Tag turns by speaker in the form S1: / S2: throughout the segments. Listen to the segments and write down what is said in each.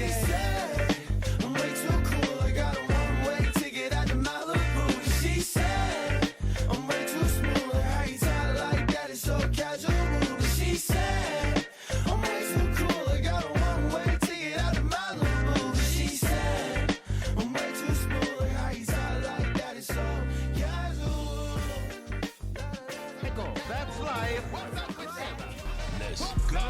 S1: said, I'm way too cool, I got a one-way ticket out to Malibu. She said, I'm way too smooth, how you talk like that, it's so casual. She said, I'm way too cool, I got a one-way ticket out to Malibu. She said, I'm way too smooth, how you talk like that, it's so casual.
S2: That's life. What's up with that?
S3: Let's go.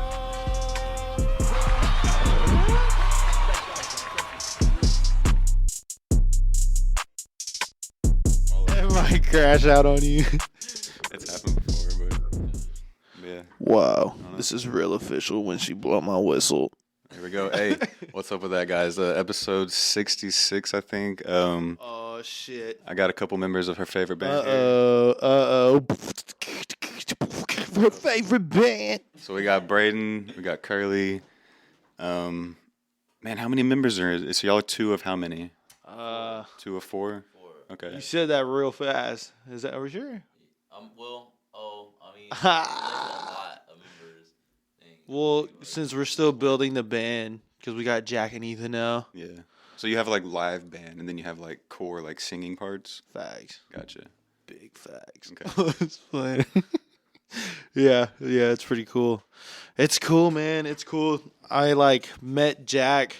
S4: It might crash out on you.
S5: It's happened before, but yeah.
S4: Wow, this is real official when she blow my whistle.
S5: Here we go. Hey, what's up with that, guys? Episode 66, I think.
S4: Oh shit.
S5: I got a couple members of her favorite band here.
S4: Uh-oh. Her favorite band.
S5: So we got Brayden, we got Kurly. Man, how many members are there? So y'all are two of how many? 2 of 4? Okay.
S4: You said that real fast. Is that for sure?
S6: I mean, there's a lot of members.
S4: Well, since we're still building the band, because we got Jack and Ethan now.
S5: Yeah. So you have like live band, and then you have like core like singing parts.
S4: Facts.
S5: Gotcha.
S4: Big facts.
S5: Okay.
S4: It's fun. Yeah, it's pretty cool. It's cool, man. It's cool. I met Jack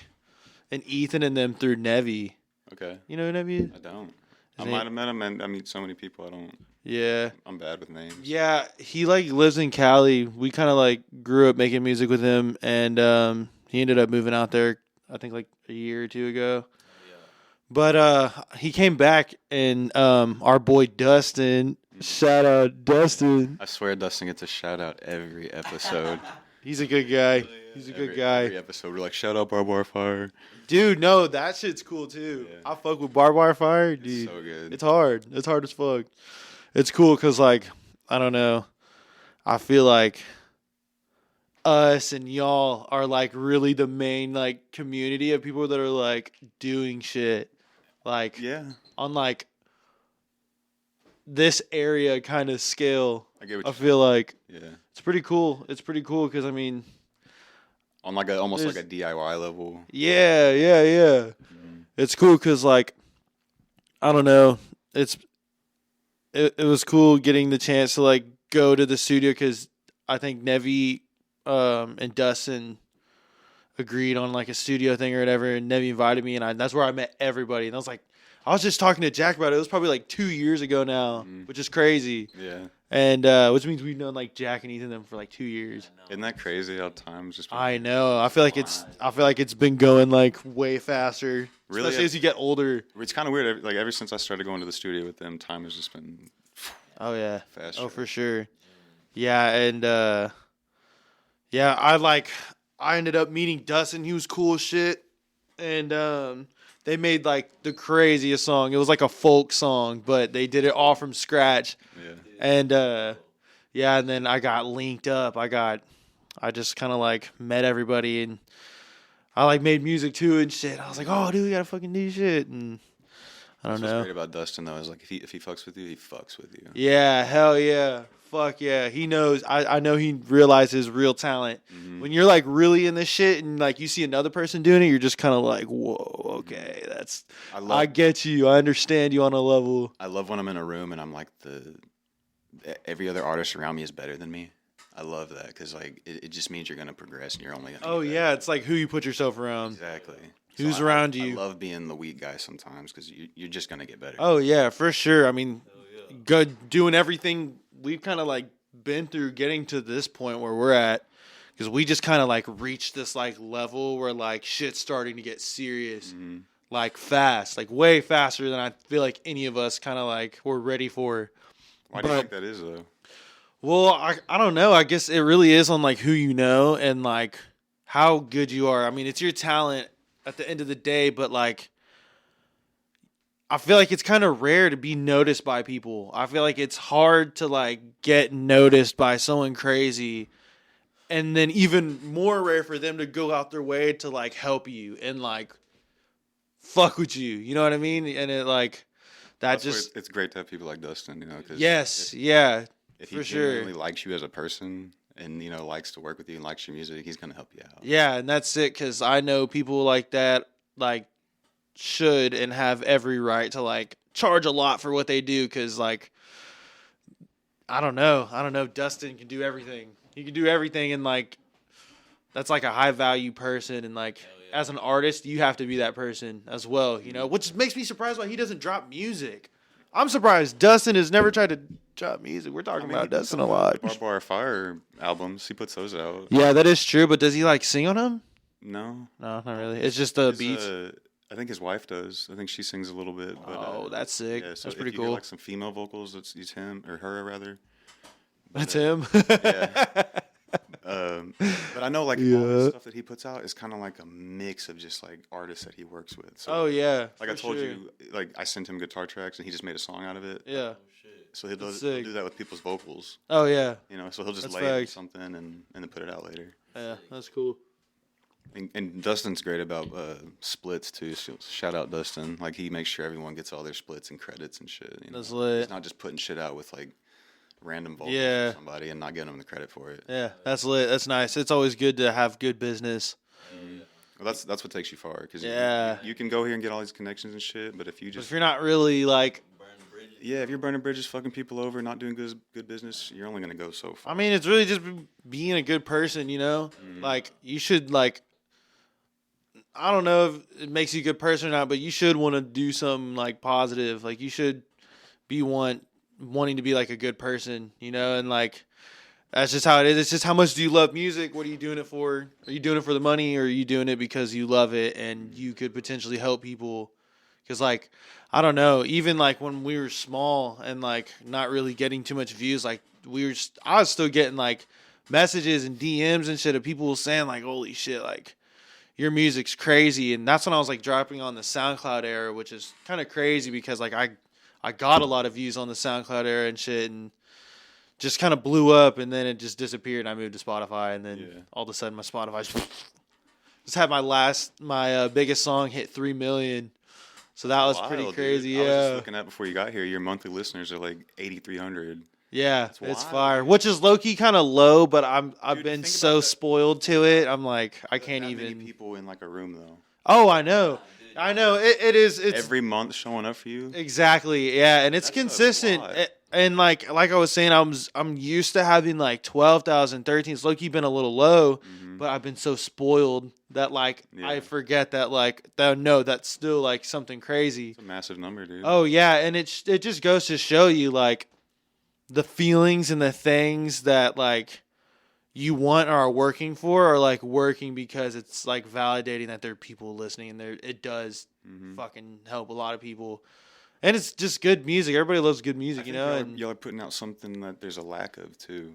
S4: and Ethan and them through Nevi.
S5: Okay.
S4: You know who Nevi is?
S5: I don't.
S4: His
S5: I
S4: name-
S5: might have met him, and I meet so many people. I don't.
S4: Yeah.
S5: I'm bad with names.
S4: Yeah, he lives in Cali. We kind of grew up making music with him, and he ended up moving out there, I think a year or two ago. But he came back, and our boy Dustin, shout out Dustin.
S5: I swear Dustin gets a shout out every episode.
S4: He's a good guy. He's a good guy.
S5: Every episode, we're like, shout out Barbed Wire Fire.
S4: Dude, no, that shit's cool too.
S5: Yeah.
S4: I fuck with Barbed Wire Fire, dude.
S5: So good.
S4: It's hard. It's hard as fuck. It's cool because, I don't know. I feel like us and y'all are, really the main, community of people that are, doing shit.
S5: Yeah.
S4: On, this area kind of scale.
S5: I get what
S4: I
S5: you
S4: feel like
S5: Yeah.
S4: it's pretty cool. It's pretty cool because, I mean,
S5: On almost like a DIY level.
S4: yeah.
S5: Mm-hmm.
S4: It's cool because, I don't know. It was cool getting the chance to, go to the studio because I think Nevi and Dustin agreed on, a studio thing or whatever, and Nevi invited me, and that's where I met everybody. And I was I was just talking to Jack about it. It was probably, 2 years ago now, which is crazy.
S5: Yeah.
S4: And which means we've known, Jack and Ethan them for, 2 years.
S5: Isn't that crazy how time's just been
S4: I know. I feel like it's been going way faster.
S5: Really?
S4: Especially as you get older.
S5: It's kind of weird. Ever since I started going to the studio with them, time has just been
S4: Oh yeah.
S5: faster.
S4: Oh for sure. Yeah, and I ended up meeting Dustin. He was cool as shit. And they made the craziest song. It was a folk song, but they did it all from scratch.
S5: Yeah.
S4: And and then I got linked up. I just kind of met everybody, and I made music too and shit. I was oh dude, we gotta fucking do shit. And I don't
S5: What's
S4: know.
S5: great about Dustin though is if he fucks with you, he fucks with you.
S4: Yeah, hell yeah. Fuck yeah. He knows. I know he realizes real talent.
S5: Mm-hmm.
S4: When you're really in this shit and you see another person doing it, you're just kind of whoa, okay, that's I get you. I understand you on a level.
S5: I love when I'm in a room and I'm every other artist around me is better than me. I love that because it just means you're gonna progress and you're only gonna.
S4: Oh yeah, it's who you put yourself around.
S5: Exactly.
S4: Who's
S5: So
S4: around
S5: I
S4: you.
S5: love being the weak guy sometimes because you're just gonna get better.
S4: Oh yeah, for sure. I mean, good doing everything we've kind of been through getting to this point where we're at, because we just kind of reached this level where shit's starting to get serious, fast, way faster than I feel any of us kind of were ready for.
S5: Why do you think that is though?
S4: Well, I don't know. I guess it really is on who you know and how good you are. I mean, it's your talent at the end of the day, but I feel it's kind of rare to be noticed by people. I feel it's hard to get noticed by someone crazy, and then even more rare for them to go out their way to help you and fuck with you. You know what I mean? And it
S5: That's where it's great to have people like Dustin, 'cause
S4: yes, yeah,
S5: if he
S4: for
S5: genuinely
S4: sure.
S5: likes you as a person, and likes to work with you and likes your music, he's gonna help you out.
S4: Yeah, and that's it, because I know people like that, like, should and have every right to, like, charge a lot for what they do, because, like, I don't know. Dustin can do everything. He can do everything, and, like, that's, like, a high-value person, and, like, as an artist, you have to be that person as well, which makes me surprised why he doesn't drop music. I'm surprised Dustin has never tried to drop music. We're talking about Dustin a lot.
S5: Bar Bar Fire albums, he puts those out.
S4: Yeah, that is true, but does he, like, sing on them?
S5: No,
S4: not really. It's just the beats.
S5: I think his wife does. I think she sings a little bit. But,
S4: that's sick.
S5: Yeah, so
S4: that's pretty
S5: if you
S4: cool.
S5: hear, like, some female vocals, it's him or her rather.
S4: That's him.
S5: Yeah. But I know, like, all the stuff that he puts out is kind of like a mix of just, like, artists that he works with. So, like I told you, like, I sent him guitar tracks and he just made a song out of it.
S4: Yeah.
S5: So he'll do that with people's vocals.
S4: Oh yeah.
S5: So he'll just
S4: That's
S5: lay it in
S4: facts.
S5: something and then put it out later.
S4: Yeah, that's cool.
S5: And Dustin's great about splits too. So shout out Dustin. Like, he makes sure everyone gets all their splits and credits and shit.
S4: That's lit.
S5: He's not just putting shit out with, like, random vocals from somebody and not getting them the credit for it.
S4: Yeah, that's lit. That's nice. It's always good to have good business.
S5: Well, that's what takes you far, because you can go here and get all these connections and shit, but if you
S4: But
S5: just
S4: if you're not really like,
S5: if you're burning bridges, fucking people over, not doing good business, you're only gonna go so far.
S4: I mean, it's really just being a good person, Like, you should, like, I don't know if it makes you a good person or not, but you should want to do something, like, positive. Like, you should be wanting to be, like, a good person, and, like, that's just how it is. It's just, how much do you love music? What are you doing it for? Are you doing it for the money, or are you doing it because you love it and you could potentially help people? Because, like, I don't know, even, like, when we were small and, like, not really getting too much views, like, I was still getting, like, messages and DMs and shit of people saying, like, holy shit, like, your music's crazy. And that's when I was, like, dropping on the SoundCloud era, which is kind of crazy because, like, I got a lot of views on the SoundCloud era and shit, and just kind of blew up, and then it just disappeared, and I moved to Spotify, and then all of a sudden my Spotify just had my biggest song hit 3 million. So that was pretty crazy.
S5: Dude.
S4: Yeah.
S5: I was just looking at before you got here, your monthly listeners are like 8,300.
S4: Yeah,
S5: That's
S4: it's
S5: wild,
S4: fire.
S5: dude.
S4: Which is low key kind of low, but I've
S5: Dude,
S4: been
S5: think
S4: so
S5: about that.
S4: spoiled to it. I'm like, I can't
S5: That many
S4: even.
S5: people in, like, a room though.
S4: Oh, I know. It is. It's
S5: Every month showing up for you.
S4: exactly. Yeah, and it's
S5: That's a
S4: consistent.
S5: lot.
S4: And like I was saying, I'm used to having like 12,000, 13. It's low key been a little low, but I've been so spoiled that, like, I forget that, like, that's still, like, something crazy.
S5: It's a massive number, dude.
S4: Oh yeah, and it just goes to show you, like, the feelings and the things that, like, you want or are working for are, like, working because it's, like, validating that there are people listening, and it does fucking help a lot of people. And it's just good music. Everybody loves good music, and
S5: y'all are putting out something that there's a lack of too.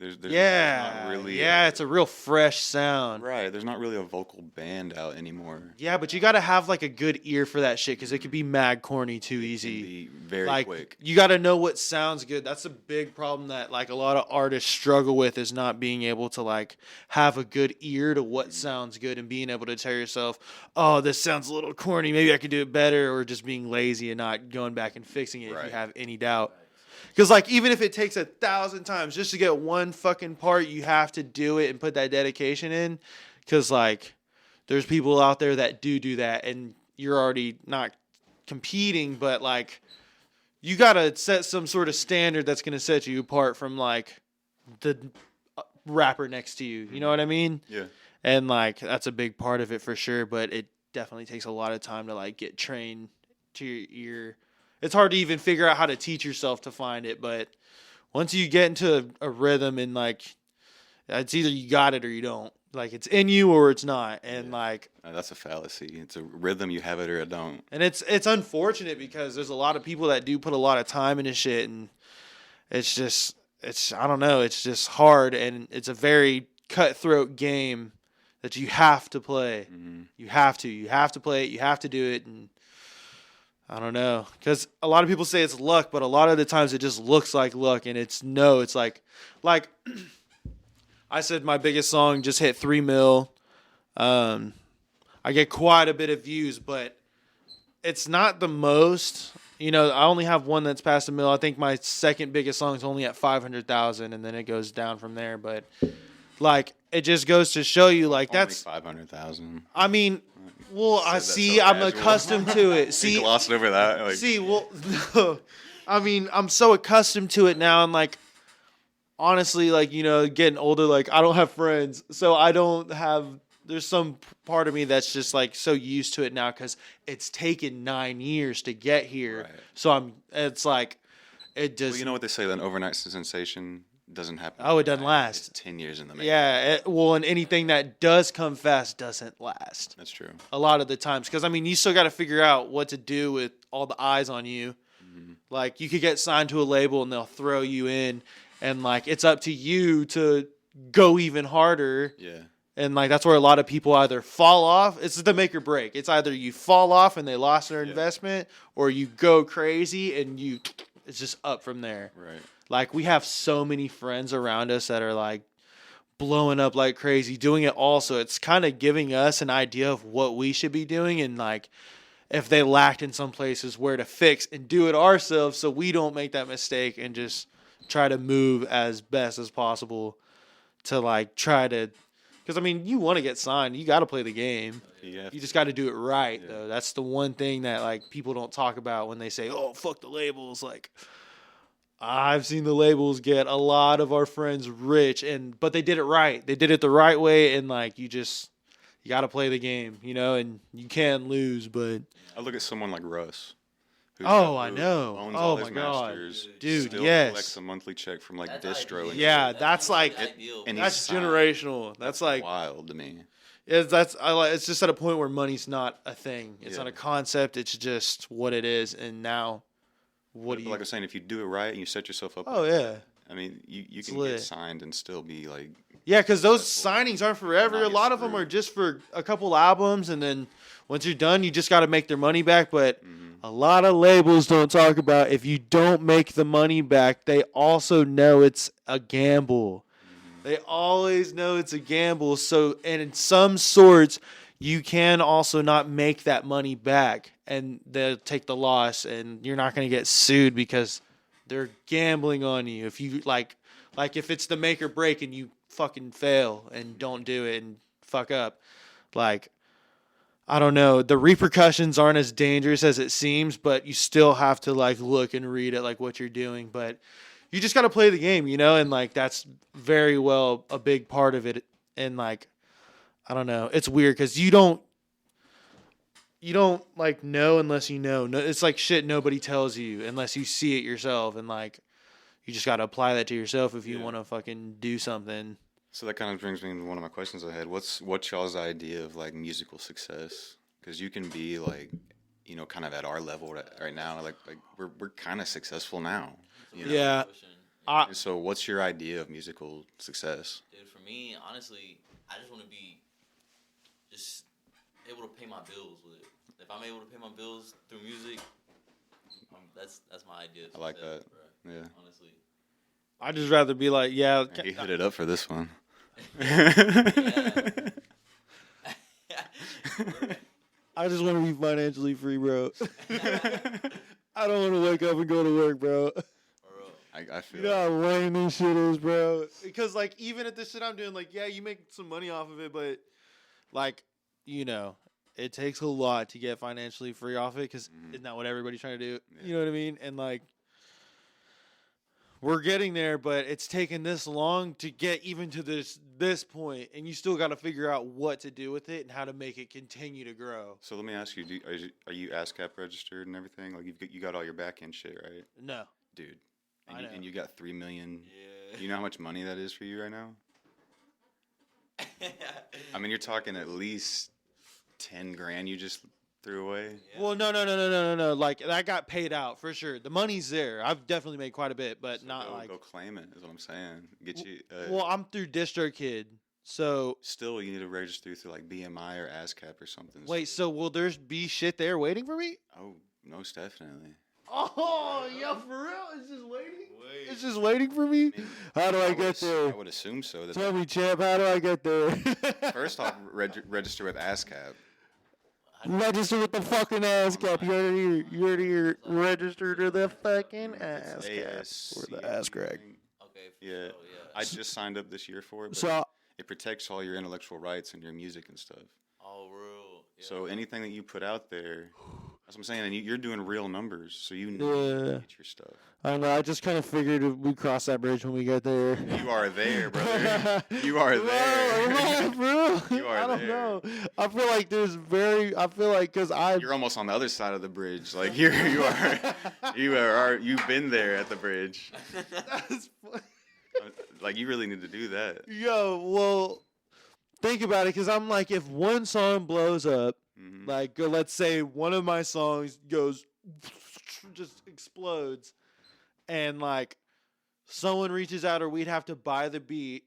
S5: There's
S4: yeah,
S5: not really
S4: it's a real fresh sound.
S5: right. There's not really a vocal band out anymore.
S4: Yeah, but you got to have, like, a good ear for that shit, because it could be mad corny too easy.
S5: Can be very
S4: Like,
S5: quick.
S4: you got to know what sounds good. That's a big problem that, like, a lot of artists struggle with, is not being able to, like, have a good ear to what sounds good, and being able to tell yourself, oh, this sounds a little corny, maybe I could do it better, or just being lazy and not going back and fixing it if
S5: Right.
S4: you have any doubt. Because, like, even if it takes 1,000 times just to get one fucking part, you have to do it and put that dedication in. Because, like, there's people out there that do that, and you're already not competing, but, like, you got to set some sort of standard that's going to set you apart from, like, the rapper next to you. You know what I mean?
S5: Yeah.
S4: And, like, that's a big part of it for sure, but it definitely takes a lot of time to, like, get trained to your ear. It's hard to even figure out how to teach yourself to find it, but once you get into a rhythm, and, like, it's either you got it or you don't. Like, it's in you or it's not. And, like,
S5: That's a fallacy. It's a rhythm. You have it or it don't.
S4: and it's unfortunate because there's a lot of people that do put a lot of time into shit, and it's I don't know, it's just hard, and it's a very cutthroat game that you have to play. You have to play it, you have to do it, and I don't know, because a lot of people say it's luck, but a lot of the times it just looks like luck, and it's like I said, my biggest song just hit 3 mil. I get quite a bit of views, but it's not the most, You know, I only have one that's past a mil. I think my second biggest song is only at 500,000, and then it goes down from there. But like, it just goes to show you, like, that's
S5: 500,000.
S4: I mean, well, I see.
S5: so
S4: I'm
S5: casual.
S4: accustomed to it.
S5: You
S4: See,
S5: glossed over that. Like,
S4: see, well, no. I mean, I'm so accustomed to it now, and like, honestly, like, you know, getting older, like, I don't have friends, so I don't have. There's some part of me that's just like so used to it now because it's taken 9 years to get here.
S5: Right.
S4: So it's like, it just.
S5: well, you know what they say, that an overnight sensation doesn't happen.
S4: Oh, it doesn't last.
S5: It's 10 years in the making.
S4: Yeah, well, and anything that does come fast doesn't last.
S5: That's true.
S4: A lot of the times, because I mean, you still got to figure out what to do with all the eyes on you. Mm-hmm. Like, you could get signed to a label and they'll throw you in, and like, it's up to you to go even harder.
S5: Yeah.
S4: And like, that's where a lot of people either fall off. It's the make or break. It's either you fall off and they lost their investment, or you go crazy and it's just up from there.
S5: Right.
S4: Like, we have so many friends around us that are like blowing up like crazy, doing it all. So it's kind of giving us an idea of what we should be doing, and like, if they lacked in some places, where to fix and do it ourselves so we don't make that mistake, and just try to move as best as possible to like try to. Because, I mean, you want to get signed. You got to play the game. You just got to do it right, though. That's the one thing that, like, people don't talk about when they say, oh, fuck the labels. Like, I've seen the labels get a lot of our friends rich, but they did it right. They did it the right way, and, like, you got to play the game, you know, and you can lose, but.
S5: I look at someone like Russ.
S4: I know.
S5: Owns
S4: Oh,
S5: all
S4: my
S5: his
S4: God.
S5: masters,
S4: Dude,
S5: still
S4: yes.
S5: collects a monthly check from like
S6: That's
S5: distro.
S6: ideal.
S5: And
S4: Yeah,
S5: shit.
S4: that's like.
S6: ideal.
S5: and
S4: That's
S5: he's
S4: generational. That's like.
S5: wild to me.
S4: It's just at a point where money's not a thing. It's
S5: Yeah.
S4: not a concept. It's just what it is. And now, what do you?
S5: Like I was saying, if you do it right and you set yourself up.
S4: Oh yeah,
S5: I mean, you can
S4: lit.
S5: get signed and still be like.
S4: yeah. Because those
S5: Successful.
S4: signings aren't forever.
S5: Not
S4: A
S5: get
S4: lot of them
S5: screwed.
S4: are just for a couple albums, and then once you're done, you just got to make their money back. But a lot of labels don't talk about, if you don't make the money back, they also know it's a gamble. They always know it's a gamble. So, and in some sorts, you can also not make that money back, and they'll take the loss, and you're not going to get sued because they're gambling on you. If you like if it's the make or break and you fucking fail and don't do it and fuck up, like, I don't know, the repercussions aren't as dangerous as it seems, but you still have to like look and read at like what you're doing. But you just got to play the game, you know, and like, that's very well a big part of it. And like, I don't know, it's weird because you don't like know unless you know. No, it's like shit nobody tells you unless you see it yourself, and like, you just got to apply that to yourself if you want to fucking do something.
S5: So that kind of brings me to one of my questions I had. What's y'all's idea of like musical success? Because you can be like, you know, kind of at our level right now. Like we're kind of successful now. You know?
S4: Yeah.
S5: So what's your idea of musical success?
S6: Dude, for me, honestly, I just want to be just able to pay my bills with it. If I'm able to pay my bills through music, that's my idea.
S5: I like that.
S6: Bro.
S5: Yeah.
S6: Honestly.
S4: I'd just rather be like, yeah.
S5: He hit it up for this one.
S4: I just want to be financially free, bro. I don't want to wake up and go to work, bro.
S5: I feel
S4: You know how lame this shit is, bro. Because, like, even at this shit I'm doing, like, yeah, you make some money off of it, but, like, you know, it takes a lot to get financially free off it, because isn't that what everybody's trying to do?
S5: Yeah.
S4: You know what I mean? And, like, we're getting there, but it's taken this long to get even to this point, and you still got to figure out what to do with it and how to make it continue to grow.
S5: So let me ask you: are you ASCAP registered and everything? Like you got all your back end shit, right?
S4: No.
S5: Dude.
S4: I know.
S5: And you got 3 million.
S6: Yeah.
S5: You know how much money that is for you right now? I mean, you're talking at least 10 grand you just threw away.
S6: Yeah.
S4: Well, no. Like, that got paid out for sure. The money's there. I've definitely made quite a bit, but
S5: So
S4: not like.
S5: go claim it. Is what I'm saying. Get you.
S4: Well, I'm through DistroKid, so.
S5: Still, you need to register through like BMI or ASCAP or something.
S4: Wait, so will there be shit there waiting for me?
S5: Oh, most definitely.
S4: Oh, yo, for real? It's just waiting? It's just waiting for me? How do I get there?
S5: I would assume so.
S4: Tell me, champ, how do I get there?
S5: First off, register with ASCAP.
S4: Register with the fucking ASCAP. You already registered to the fucking ASCAP. Or the ass crack.
S6: Okay.
S5: Yeah.
S6: So, yeah.
S5: I just signed up this year for it, but
S4: So,
S5: it protects all your intellectual rights and your music and stuff.
S6: Oh, real. Yeah.
S5: So anything that you put out there, that's what I'm saying, and you're doing real numbers, so you know to get your stuff.
S4: I don't know. I just kind of figured we cross that bridge when we get there.
S5: You are there, brother. You are there.
S4: Bro.
S5: You are
S4: I don't
S5: there.
S4: know. I feel like because
S5: You're almost on the other side of the bridge. Like you've been there at the bridge.
S4: That's funny.
S5: Like you really need to do that.
S4: Yo, well, think about it, because I'm like, if one song blows up, like let's say one of my songs goes, just explodes, and like someone reaches out or we'd have to buy the beat,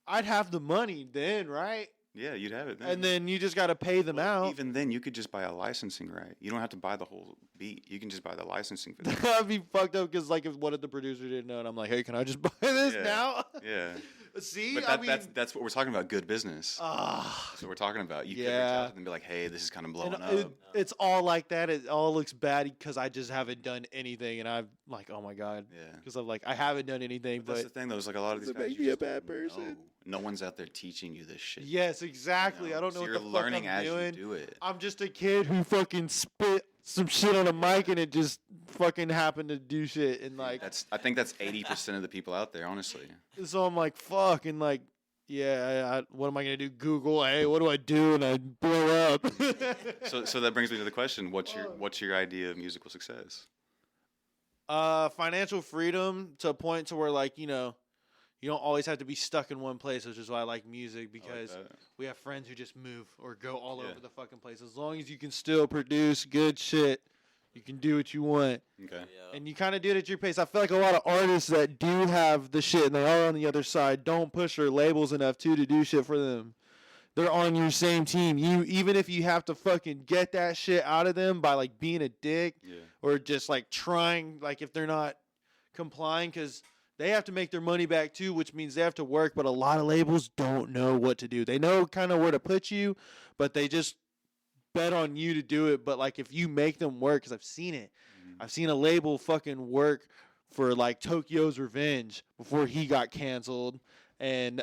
S4: I'd have the money then, right?
S5: Yeah, you'd have it then.
S4: And then you just got to pay them out.
S5: Even then, you could just buy a licensing right. You don't have to buy the whole beat. You can just buy the licensing for that.
S4: That'd be fucked up, because like if one of the producers didn't know, and I'm like, hey, can I just buy this now?
S5: Yeah.
S4: See,
S5: But that's what we're talking about. Good business. That's what we're talking about. You could reach out to them and be like, hey, this is kind of blowing up.
S4: It's all like that. It all looks bad because I just haven't done anything, and I'm like, oh my god.
S5: Yeah.
S4: Because I'm like, I haven't done anything. But
S5: that's the thing, though. Is like a lot of these
S4: does it
S5: guys.
S4: make me a bad person?
S5: No one's out there teaching you this shit.
S4: Yes, exactly. I don't know
S5: So
S4: what
S5: you're
S4: the
S5: learning
S4: fuck I'm
S5: as
S4: doing.
S5: you do it.
S4: I'm just a kid who fucking spit some shit on a mic, and it just fucking happened to do shit, and like
S5: I think that's 80% of the people out there, honestly.
S4: so I'm like, fuck, and like. Yeah, what am I gonna do? Google, hey, what do I do? And I blow up.
S5: So that brings me to the question: What's your idea of musical success?
S4: Financial freedom to a point to where, like, you know, you don't always have to be stuck in one place, which is why I like music, because we have friends who just move or go all over the fucking place. As long as you can still produce good shit, you can do what you want.
S5: Okay.
S6: Yeah.
S4: And you kind of do it at your pace. I feel like a lot of artists that do have the shit and they are on the other side don't push their labels enough to do shit for them. They're on your same team. Even if you have to fucking get that shit out of them by like being a dick or just like trying, like if they're not complying, because they have to make their money back too, which means they have to work. But a lot of labels don't know what to do. They know kind of where to put you, but they just bet on you to do it. But like if you make them work, because I've seen it. I've seen a label fucking work for like Tokyo's Revenge before he got canceled, and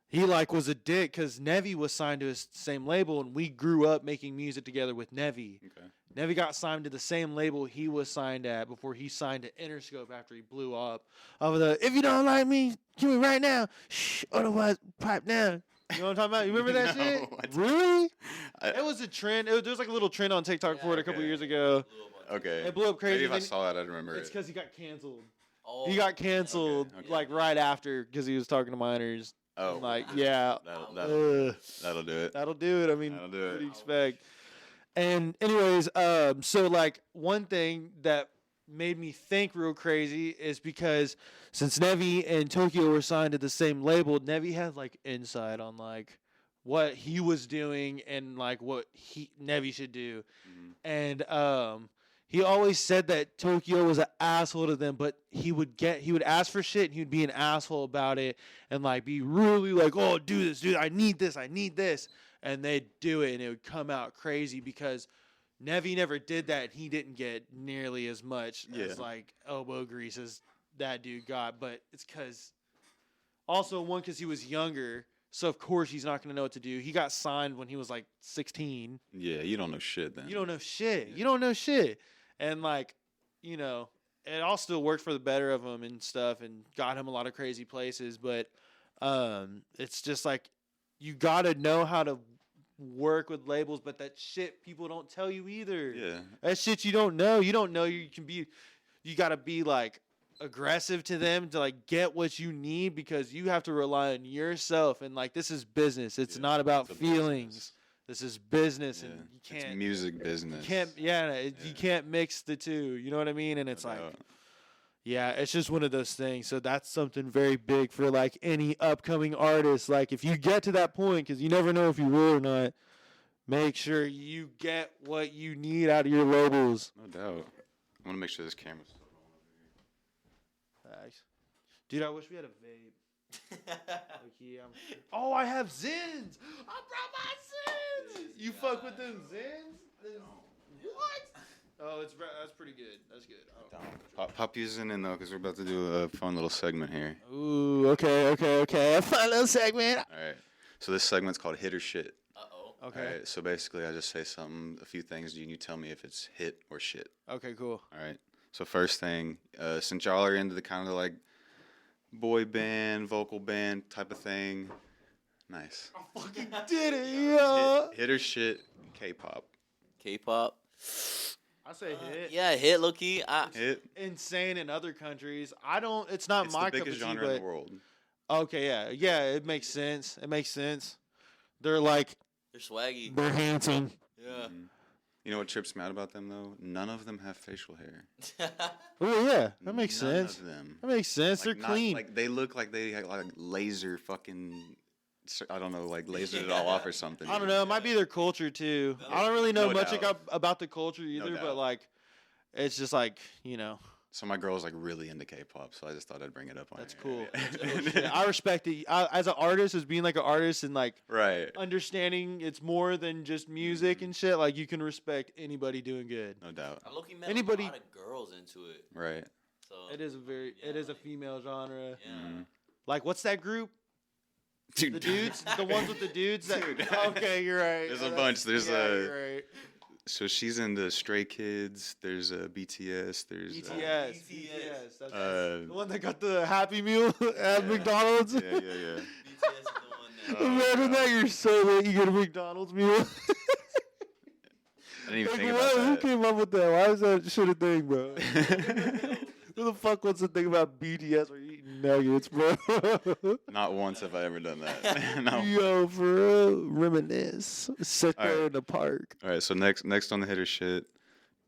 S4: he like was a dick because Nevi was signed to his same label, and we grew up making music together with Nevi. Okay. Nevi got signed to the same label he was signed at before he signed to Interscope after he blew up. Over the if you don't like me, kill me right now. Shh, otherwise pipe down. You know what I'm talking about? You remember that shit? Really? It was a trend. There was like a little trend on TikTok for it a couple years ago.
S5: Okay.
S4: It blew up crazy.
S5: Maybe if I saw it, I'd remember
S4: It's
S5: it.
S4: because he got canceled.
S6: Oh,
S4: He got canceled like right after because he was talking to minors.
S5: Oh.
S4: And, like, yeah.
S5: That'll do it.
S4: That'll do it. I mean,
S5: That'll do it.
S4: what do you expect? And anyways, so like one thing that made me think real crazy is because since Nevi and Tokyo were signed to the same label, Nevi had like insight on like what he was doing and like what Nevi should do. And he always said that Tokyo was an asshole to them, but he would ask for shit and he would be an asshole about it and like be really like, oh, do this, dude, I need this. And they'd do it and it would come out crazy because Nevi never did that, and he didn't get nearly as much as like elbow grease as that dude got. But it's because he was younger, so of course he's not gonna know what to do. He got signed when he was like 16.
S5: Yeah, you don't know shit then.
S4: You don't know shit. Yeah. You don't know shit, and like, you know, it all still worked for the better of him and stuff, and got him a lot of crazy places. But it's just like you gotta know how to work with labels, but that shit people don't tell you either.
S5: Yeah.
S4: That shit you don't know. You don't know you gotta be like aggressive to them to like get what you need, because you have to rely on yourself, and like this is business. It's not about feelings. Business. This is business, and you can't.
S5: It's music business.
S4: You can't mix the two. You know what I mean? And it's like, yeah, it's just one of those things. So that's something very big for like any upcoming artist. Like if you get to that point, because you never know if you will or not, make sure you get what you need out of your labels.
S5: No doubt. I want to make sure this camera's still going over here.
S4: Thanks. Dude, I wish we had a vape. Oh, I have Zins. I brought my Zins. You fuck with them Zins? What? Oh, that's pretty good. That's good.
S5: Pop using in though, because we're about to do a fun little segment here.
S4: Ooh, okay. A fun little segment.
S5: All right. So this segment's called Hit or Shit.
S6: Uh-oh.
S4: Okay.
S5: All right. So basically, I just say a few things, and you tell me if it's hit or shit.
S4: Okay, cool.
S5: All right. So first thing, since y'all are into the kind of like boy band, vocal band type of thing, nice.
S4: I fucking did it, yeah.
S5: Hit or shit, K-pop.
S6: K-pop.
S4: I say hit.
S6: Yeah, hit, low-key.
S5: Hit.
S4: Insane in other countries. It's not
S5: It's
S4: my
S5: the
S4: cup of
S5: biggest
S4: tea,
S5: genre
S4: but
S5: in the world.
S4: okay, yeah, it makes sense. They're like,
S6: They're swaggy.
S4: they're handsome.
S6: Yeah.
S5: You know what trips me out about them though? None of them have facial hair.
S4: Oh yeah, that makes
S5: None
S4: sense.
S5: of them.
S4: That makes sense.
S5: Like,
S4: They're clean.
S5: Like they look like they had like laser fucking. I don't know, like lasered it all off or something.
S4: I don't know. It might be their culture too. I don't really know
S5: No
S4: much
S5: doubt.
S4: about the culture either, but
S5: doubt.
S4: like, it's just like, you know,
S5: So my girl's like really into K-pop, so I just thought I'd bring it up on
S4: that's
S5: here.
S4: cool. Yeah, I respect it. As an artist, as being like an artist and like
S5: Right.
S4: understanding it's more than just music and shit. Like you can respect anybody doing good.
S5: No doubt.
S6: I low-key met
S4: Anybody-
S6: a lot of girls into it.
S5: Right.
S6: So
S4: It is a female genre.
S6: Yeah.
S4: Like what's that group?
S5: Dude.
S4: The dudes, the ones with the dudes. That, okay, you're right.
S5: There's a bunch. There's
S4: you're right.
S5: So she's into Stray Kids. There's BTS. There's
S4: BTS. That's
S5: uh,
S4: the one that got the Happy Meal at McDonald's.
S5: yeah.
S6: BTS is the one that.
S4: Imagine that you're so late, you get a McDonald's meal.
S5: I didn't even
S4: Like,
S5: think
S4: what? Who
S5: about
S4: came up with that? Why is that shit a thing, bro?
S5: that.
S4: Who the fuck wants to think about BTS or eating nuggets, bro?
S5: Not once have I ever done that. No.
S4: Yo, for real, reminisce. Sit
S5: All
S4: there
S5: right.
S4: in the park.
S5: All right. So next on the hitter shit,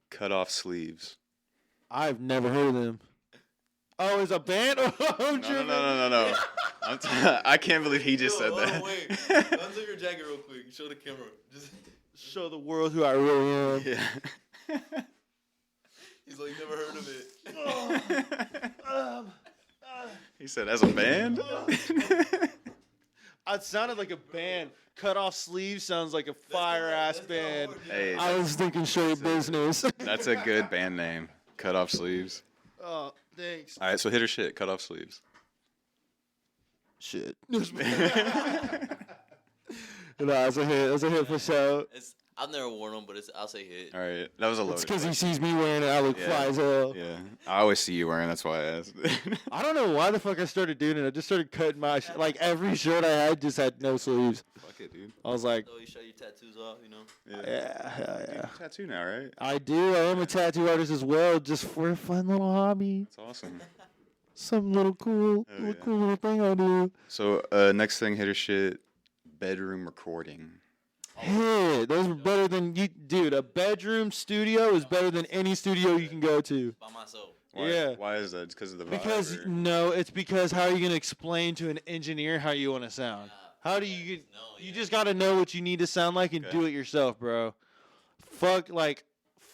S5: cut off sleeves.
S4: I've never heard of them. Oh, it's a band? Oh,
S5: No. I can't believe he just said that.
S6: Wait. Unzip your jacket real quick. Show the camera. Just.
S4: Show the world who I really am.
S5: Yeah.
S6: He's like, never heard of it.
S5: He said, as a band?
S4: It sounded like a band. Cut off sleeves sounds like a fire ass band.
S5: Hey,
S4: I was thinking straight business.
S5: that's a good band name. Cut off sleeves.
S4: Oh, thanks.
S5: All right, so hit or shit. Cut off sleeves.
S4: Shit. No, it's a hit. It's a hit for sure.
S6: I've never worn them, but I'll say hit.
S5: All right, that was a loaded.
S4: It's because he
S5: question.
S4: sees me wearing it. I look
S5: Yeah.
S4: fly as hell.
S5: Yeah, I always see you wearing. That's why I asked.
S4: I don't know why the fuck I started doing it. I just started cutting my like every shirt I had just had no sleeves.
S5: Fuck it, dude.
S4: I was like,
S6: So you show your tattoos off, you know?
S4: yeah.
S5: Tattoo now, right?
S4: I do. I am a tattoo artist as well, just for a fun little hobby.
S5: That's awesome.
S4: Some little cool,
S5: Oh, yeah.
S4: cool little thing I do.
S5: So next thing, hit or shit. Bedroom recording.
S4: Hey, those are better than you, dude. A bedroom studio is better than any studio you can go to.
S6: By myself.
S5: Why,
S4: Yeah.
S5: Why is that? Just because of the vibe?
S4: Because
S5: or-
S4: no, it's because how are you gonna explain to an engineer how you want to sound? How do you?
S6: No,
S4: You
S6: yeah.
S4: just gotta know what you need to sound like and
S5: Okay.
S4: do it yourself, bro.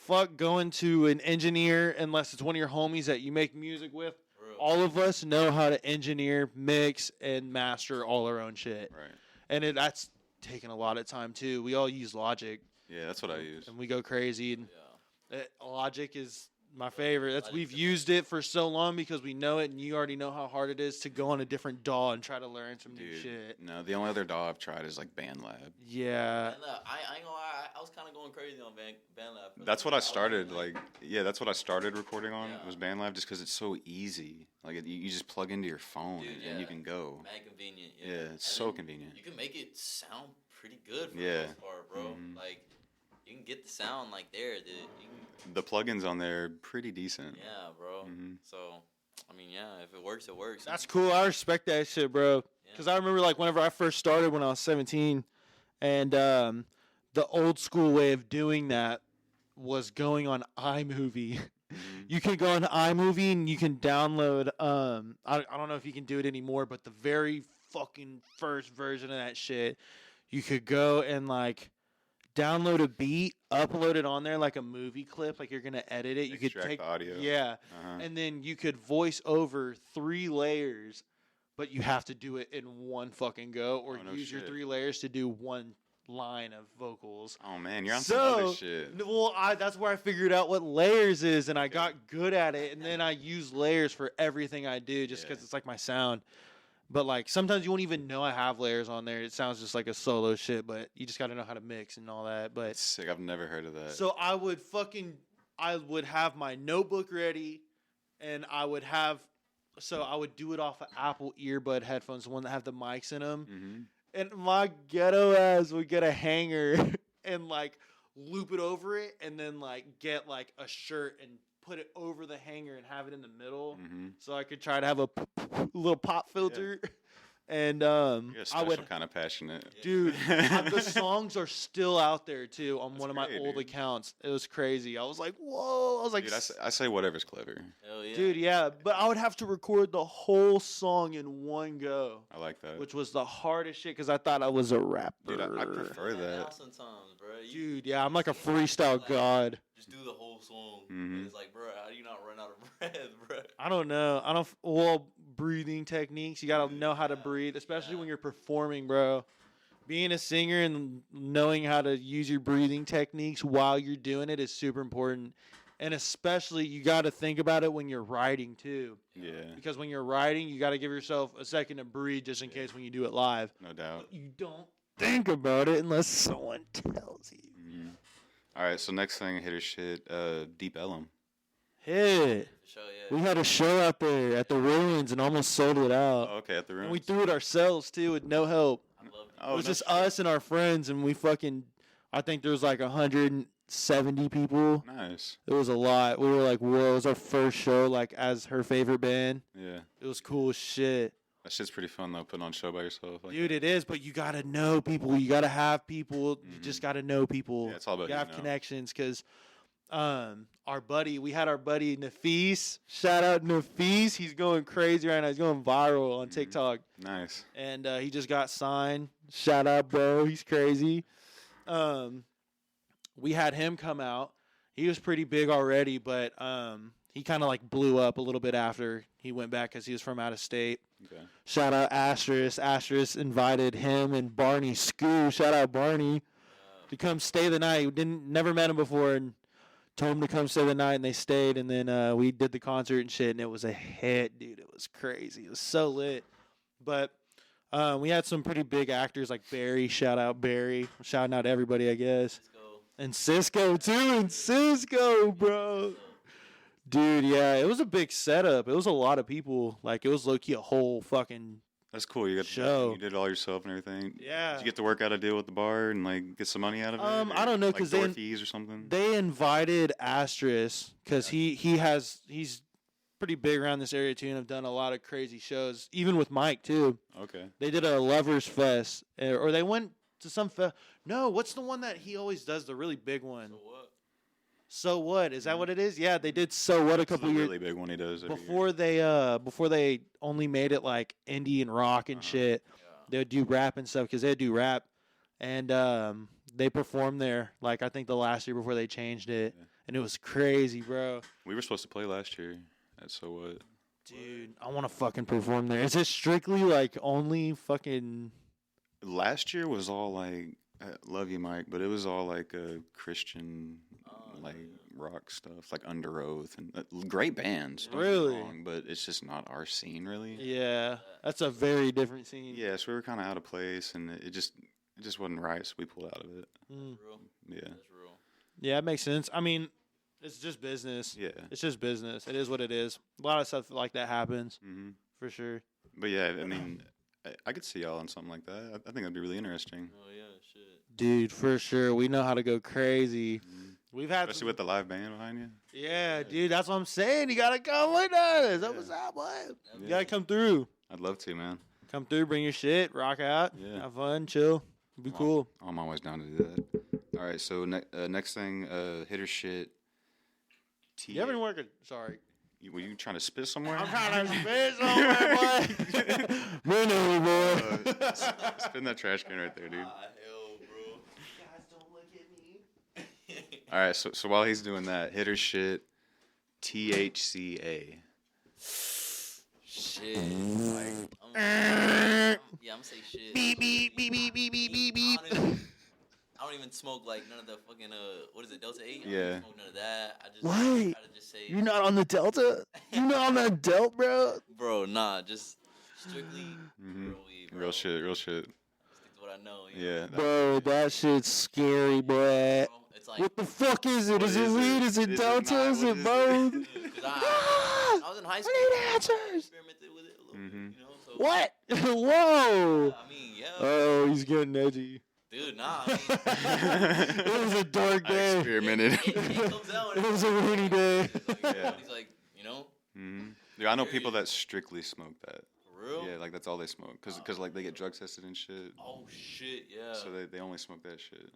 S4: Fuck going to an engineer unless it's one of your homies that you make music with.
S6: Real.
S4: All of us know how to engineer, mix, and master all our own shit,
S5: Right.
S4: and that's taking a lot of time too. We all use Logic,
S5: Yeah, that's what I use.
S4: and we go crazy. And
S6: Yeah.
S4: Logic is my favorite.
S6: Logic's
S4: We've
S6: the
S4: used it for so long because we know it, and you already know how hard it is to go on a different DAW and try to learn some new
S5: Dude,
S4: shit.
S5: no, the only other DAW I've tried is like BandLab.
S4: Yeah.
S6: And, I ain't gonna lie, I was kind of going crazy on BandLab. for
S5: That's
S6: the-
S5: what I
S6: was
S5: started.
S6: like,
S5: That's what I started recording on.
S6: Yeah.
S5: Was BandLab just because it's so easy. Like you just plug into your phone
S6: Dude,
S5: and you
S6: yeah.
S5: can go.
S6: mad convenient.
S5: Yeah, it's
S6: And
S5: so
S6: then
S5: convenient.
S6: You can make it sound pretty good for
S5: Yeah.
S6: the most part, bro.
S5: Mhm.
S6: Like, you can get the sound like there, dude. You can,
S5: The plugins on there are pretty decent.
S6: yeah, bro.
S5: Mhm.
S6: So, I mean, yeah, if it works, it works.
S4: That's cool. I respect that shit, bro.
S6: Yeah.
S4: Because I remember, like, whenever I first started when I was 17, and the old school way of doing that was going on iMovie.
S5: Mhm.
S4: You can go on iMovie and you can download. I don't know if you can do it anymore, but the very fucking first version of that shit, you could go and like download a beat, upload it on there like a movie clip, like you're gonna edit it. You could
S5: Extract
S4: take
S5: the audio.
S4: yeah,
S5: Uh-huh.
S4: and then you could voice over 3 layers, but you have to do it in one fucking go, or
S5: Oh, no
S4: use your
S5: shit.
S4: 3 layers to do one line of vocals.
S5: Oh man, you're on some other shit.
S4: Well, that's where I figured out what layers is, and I got good at it. And then I use layers for everything I do, just because it's like my sound. But like sometimes you won't even know I have layers on there. It sounds just like a solo shit, but you just got to know how to mix and all that. But
S5: That's sick. I've never heard of that.
S4: So I would have my notebook ready, and I would do it off of Apple earbud headphones, the one that have the mics in them.
S5: Mm-hmm.
S4: And my ghetto ass would get a hanger and like loop it over it, and then like get like a shirt and put it over the hanger and have it in the middle, so I could try to have a little pop filter. Yeah. And
S5: you're a special kind of passionate,
S4: dude. The songs are still out there too on one of my old accounts. It was crazy. I was like, whoa! I was like,
S5: dude, I say whatever's clever.
S6: Hell yeah.
S4: Dude, yeah. But I would have to record the whole song in one go.
S5: I like that.
S4: Which was the hardest shit because I thought I was a rapper.
S5: Dude, I prefer that.
S6: Sometimes, bro.
S4: Dude, yeah, I'm like a freestyle god.
S6: Just do the whole song. It's like, bro, how do you not run out of breath, bro?
S4: I don't know. Well, breathing techniques. You gotta know how to breathe, especially when you're performing, bro. Being a singer and knowing how to use your breathing techniques while you're doing it is super important. And especially, you got to think about it when you're writing, too.
S5: Yeah.
S4: Because when you're writing, you got to give yourself a second to breathe just in case when you do it live.
S5: No doubt.
S4: But you don't think about it unless someone tells you.
S5: Mm-hmm. All right, so next thing, hitter shit, Deep Ellum.
S4: Hit. We had a show out there at the Ruins and almost sold it out.
S5: Oh, okay, at the Ruins.
S4: And we threw it ourselves, too, with no help.
S6: Oh,
S4: it was just us and our friends, and I think there was like 170 people.
S5: Nice.
S4: It was a lot. We were like, whoa, it was our first show, like, as her favorite band.
S5: Yeah.
S4: It was cool as shit.
S5: That shit's pretty fun, though, putting on a show by yourself. Like
S4: Dude, it is, but you got to know people. You got to have people. You just got to know people.
S5: Yeah, it's all about
S4: you have connections, because we had our buddy Nafis. Shout out Nafis. He's going crazy right now. He's going viral on TikTok.
S5: Nice.
S4: And he just got signed. Shout out, bro. He's crazy. We had him come out. He was pretty big already, but he kind of like blew up a little bit after he went back because he was from out of state.
S5: Okay.
S4: Shout out Asterisk. Asterisk invited him and Barney Scoo. Shout out Barney to come stay the night. Never met him before, and told him to come stay the night, and they stayed. And then we did the concert and shit, and it was a hit, dude. It was crazy. It was so lit. But we had some pretty big actors like Barry. Shout out Barry. Shouting out everybody, I guess. And Cisco too. And Cisco, bro. Dude, yeah, it was a big setup. It was a lot of people. Like, it was low-key a whole fucking
S5: That's cool. You got
S4: show.
S5: You did it all yourself and everything.
S4: Yeah.
S5: Did you get to work out a deal with the bar and like get some money out of it?
S4: I don't know, because
S5: like fees or something.
S4: They invited Asterisk because he's pretty big around this area too, and have done a lot of crazy shows, even with Mike too.
S5: Okay.
S4: They did a Lovers Fest, or they went to some fest. No, what's the one that he always does? The really big one. So What? Is that what it is? Yeah, they did So What a couple years.
S5: Really big one he does
S4: before they only made it like indie and rock and shit. Yeah. They would do rap and stuff because they do rap, and they performed there. Like I think the last year before they changed it, and it was crazy, bro.
S5: We were supposed to play last year at So What.
S4: Dude, I want to fucking perform there. Is it strictly like only fucking?
S5: Last year was all like, love you, Mike, but it was all like a Christian. Like rock stuff, like Under Oath, and great bands. Don't get me wrong, but it's just not our scene, really.
S4: Yeah, that's a very different scene.
S5: Yeah, so we were kind of out of place, and it just wasn't right, so we pulled out of it. Yeah,
S6: That's real.
S4: Yeah, it makes sense. I mean, it's just business.
S5: Yeah,
S4: it's just business. It is what it is. A lot of stuff like that happens, for sure.
S5: But yeah, I mean, I could see y'all on something like that. I think that'd be really interesting.
S6: Oh yeah, shit.
S4: Dude, for sure. We know how to go crazy. We've had
S5: especially with the live band behind you.
S4: Yeah, dude, that's what I'm saying. You gotta come with us. That was that what? You gotta come through.
S5: I'd love to, man.
S4: Come through, bring your shit, rock out, have fun, chill. It'd be cool.
S5: I'm always down to do that. All right, so next thing, hitter shit.
S4: You ever work sorry.
S5: Were you trying to spit somewhere?
S4: I'm trying to spit somewhere, boy. Run over, boy.
S5: Spin that trash can right there, dude.
S6: Hell, bro.
S4: Guys, don't look at me.
S5: All right, so while he's doing that, hitter shit, THCA.
S6: Shit. I'm gonna say shit.
S4: Beep, beep, beep, beep, beep, beep, beep, beep.
S6: don't even smoke like none of the fucking what is it, Delta 8? I
S5: Yeah.
S6: don't smoke none of that. I just
S4: Wait,
S6: try to just say,
S4: you're not on the Delta? You're not on that Delta, bro?
S6: bro, nah, just strictly real weed, bro.
S5: Real shit.
S6: Stick to what I know. You
S5: Yeah.
S6: know?
S4: Bro, that shit's scary, bro.
S6: Bro, it's like,
S4: What the fuck is it?
S5: What
S4: Is it
S5: is
S4: weed?
S5: it?
S4: Is it
S5: Is it
S4: Delta?
S5: not?
S4: Is
S5: What
S4: it
S5: is
S4: both?
S6: dude, 'cause I was in high school.
S4: I need
S6: I
S4: answers.
S6: experimented with it a little
S5: Mm-hmm.
S6: bit, you know. So,
S4: What? Whoa.
S6: I mean, yeah.
S4: Oh, he's getting edgy.
S6: Dude, nah. I mean,
S4: It was a dark
S5: I
S4: day.
S5: experimented.
S6: it comes out.
S4: It was a rainy day.
S6: Like,
S5: Yeah.
S6: He's like, you know,
S5: Mm-hmm. Dude, I know people that strictly smoke that.
S6: for real.
S5: Yeah, like that's all they smoke, cause like they get drug tested and shit.
S6: Oh shit, yeah.
S5: So they only smoke that shit.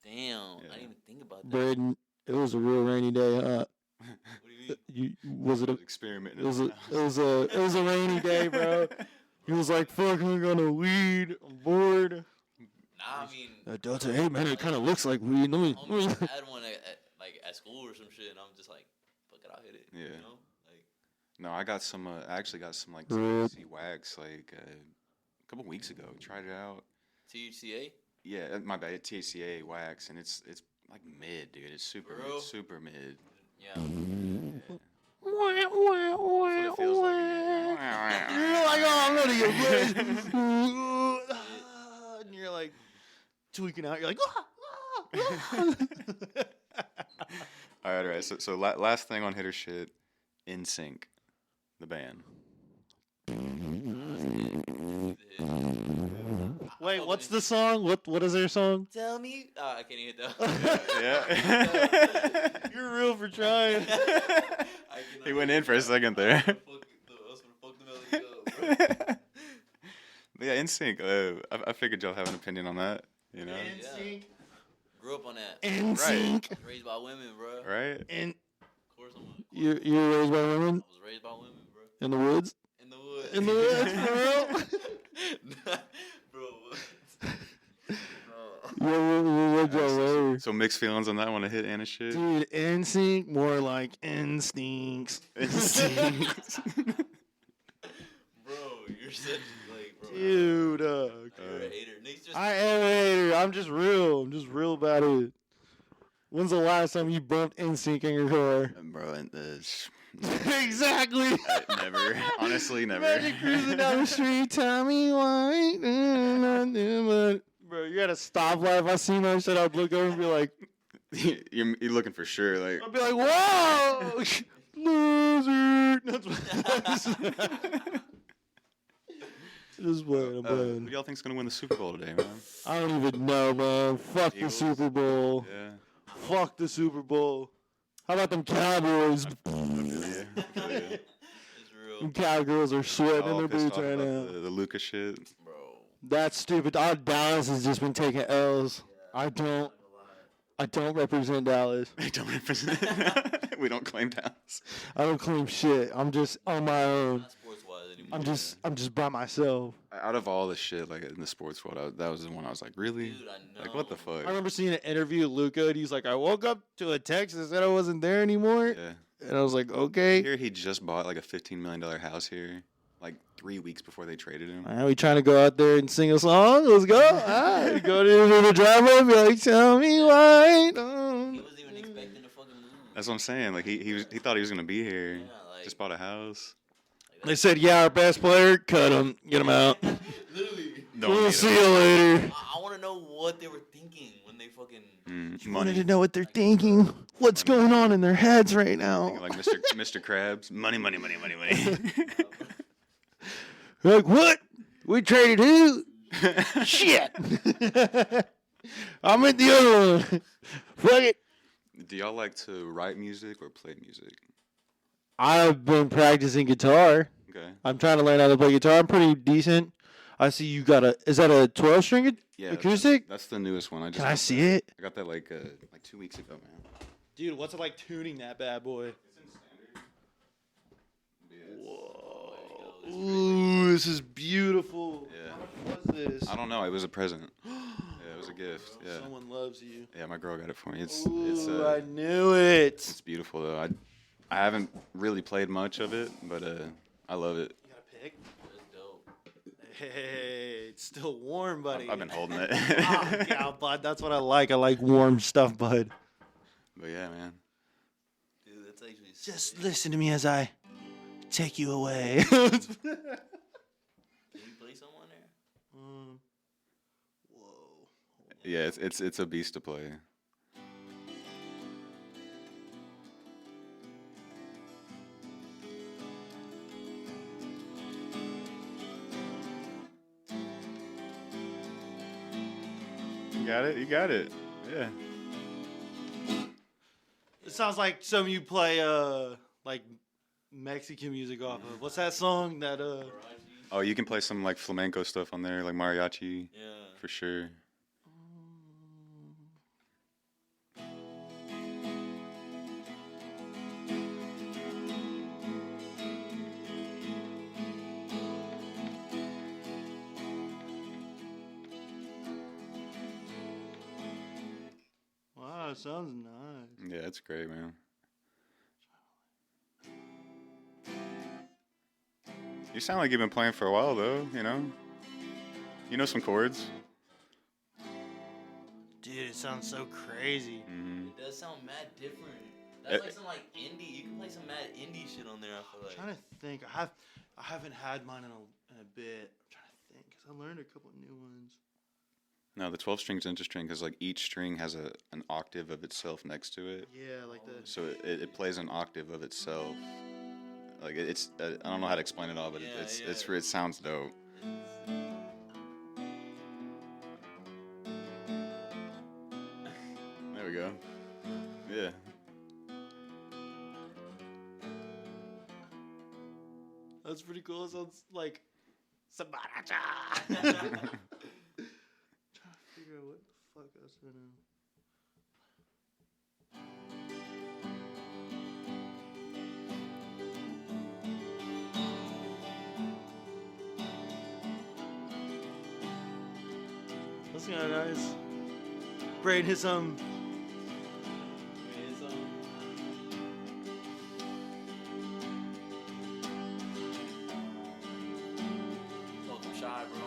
S6: Damn,
S5: Yeah.
S6: I didn't even think about that.
S4: Brayden, it was a real rainy day, huh?
S6: What do you mean?
S4: Was it a
S5: Experimenting.
S4: It was a rainy day, bro. He was like, "Fuck, I'm gonna weed. I'm bored."
S6: Nah, I mean,
S4: Delta 8, man, it kind of looks like weed. Let me.
S6: homies had one at school or some shit, and I'm just like, fuck it, I'll hit it.
S5: Yeah.
S6: You know, like,
S5: No, I got some. I actually got some like
S4: Rip.
S5: THC wax like a couple weeks ago. Tried it out.
S6: THCA.
S5: Yeah, my bad. THCA wax, and it's like mid, dude. It's super
S6: Bro.
S5: super mid.
S6: Yeah.
S5: That's what it feels like.
S4: You're like, "Oh, I'm ready to get and you're like tweaking out. You're like,
S5: All right. So last thing on hitter shit, NSYNC, the band.
S4: Wait, what's the song? What is their song?
S6: Tell me. I can't even hit that.
S5: Yeah.
S4: You're real for trying.
S5: He went in for a second there. But yeah, NSYNC. I figured y'all have an opinion on that. You know,
S6: NSYNC. Grew up on that.
S4: NSYNC.
S6: Raised by women, bro.
S5: right?
S4: And
S6: Of course,
S4: you were raised by women
S6: I was raised by women, bro.
S4: in the woods.
S6: In the woods.
S4: In the woods, for real.
S6: Bro.
S4: What y'all were?
S5: So mixed feelings on that one to hit Anna shit.
S4: Dude, NSYNC, more like instincts.
S5: NSYNC.
S6: Bro, you're such like, bro.
S4: Dude,
S6: You're a hater. Nick's just.
S4: I am a hater. I'm just real. I'm just real about it. When's the last time you bumped NSYNC in your car?
S5: Bro,
S4: Exactly.
S5: never. Honestly, never.
S4: Imagine cruising down the street, tell me why. Bro, you're at a stoplight. If I seen that shit, I'd look over and be like,
S5: you're looking for sure. Like,
S4: I'd be like, whoa, loser. That's what Just playing, I'm
S5: who
S4: playing.
S5: do y'all think's gonna win the Super Bowl today, man?
S4: I don't even know, man. Fuck
S5: Eagles?
S4: the Super Bowl.
S5: Yeah.
S4: Fuck the Super Bowl. How about them Cowboys?
S5: Yeah.
S6: It's real.
S4: Them Cowgirls are sweating in
S5: All
S4: their
S5: pissed
S4: boots
S5: off
S4: right
S5: about
S4: now.
S5: the Lucas shit.
S6: Bro.
S4: That's stupid. Our Dallas has just been taking L's. I don't represent Dallas.
S5: We don't represent. We don't claim Dallas.
S4: I don't claim shit. I'm just on my own.
S6: Not sports wise anymore.
S4: I'm just by myself.
S5: Out of all the shit like in the sports world, that was the one I was like, really?
S6: Dude, I know.
S5: Like, what the fuck?
S4: I remember seeing an interview with Luca, and he's like, I woke up to a text that said I wasn't there anymore.
S5: Yeah.
S4: And I was like, okay.
S5: Here he just bought like a $15 million house here, like 3 weeks before they traded him.
S4: Are we trying to go out there and sing a song? Let's go. Go to the driveway, be like, tell me why.
S6: He wasn't even expecting to fucking move.
S5: That's what I'm saying. Like he thought he was gonna be here.
S6: Yeah, like,
S5: Just bought a house.
S4: They said, yeah, our best player, cut him, get him out.
S6: Literally.
S4: We'll see you later.
S6: I want to know what they were thinking when they fucking.
S4: Wanted
S5: Money.
S4: to know what they're thinking. What's going on in their heads right now?
S5: Like Mr. Krabs. Money.
S4: Like, what? We traded who? Shit. I'm at the other one. Fuck it.
S5: Do y'all like to write music or play music?
S4: I've been practicing guitar.
S5: Okay.
S4: I'm trying to learn how to play guitar. I'm pretty decent. I see you got is that a 12-string acoustic?
S5: That's the newest one.
S4: Can I see it?
S5: I got that like 2 weeks ago, man.
S4: Dude, what's it like tuning that bad boy?
S5: It's in standard.
S4: Whoa. Ooh, this is beautiful.
S5: Yeah.
S4: How much was this?
S5: I don't know. It was a present. Yeah, it was a gift. Yeah.
S4: Someone loves you.
S5: Yeah, my girl got it for me.
S4: Ooh, I knew it.
S5: It's beautiful though. I haven't really played much of it, but I love it.
S4: You got a pick?
S6: That's dope.
S4: Hey, It's still warm, buddy.
S5: I've been holding it.
S4: Yeah, bud. That's what I like. I like warm stuff, bud.
S5: But yeah, man.
S6: Dude, that's actually
S4: Just
S6: sick.
S4: listen to me as I take you away.
S6: Can you play someone there?
S4: Whoa.
S5: Yeah, it's a beast to play. You got it. Yeah.
S4: It sounds like some you play like Mexican music off of. What's that song that
S5: Oh, you can play some like flamenco stuff on there, like mariachi.
S6: Yeah.
S5: For sure.
S4: Wow, it sounds nice.
S5: Yeah, it's great, man. You sound like you've been playing for a while, though. You know some chords.
S4: Dude, it sounds so crazy.
S5: Mm-hmm.
S6: It does sound mad different. That's like some like indie. You can play some mad indie shit on there. I feel
S4: I'm
S6: like.
S4: trying to think. I haven't had mine in a bit. I'm trying to think because I learned a couple new ones.
S5: No, the 12 string's interesting because like each string has an octave of itself next to it.
S4: Yeah, like the.
S5: So it plays an octave of itself. Like it's I don't know how to explain it all, but it sounds dope. There we go. Yeah.
S4: That's pretty cool. It sounds like Sabaracha. Trying to figure out what the fuck I was gonna. That's kind of nice. Brayden, hit some.
S6: Welcome shy, bro.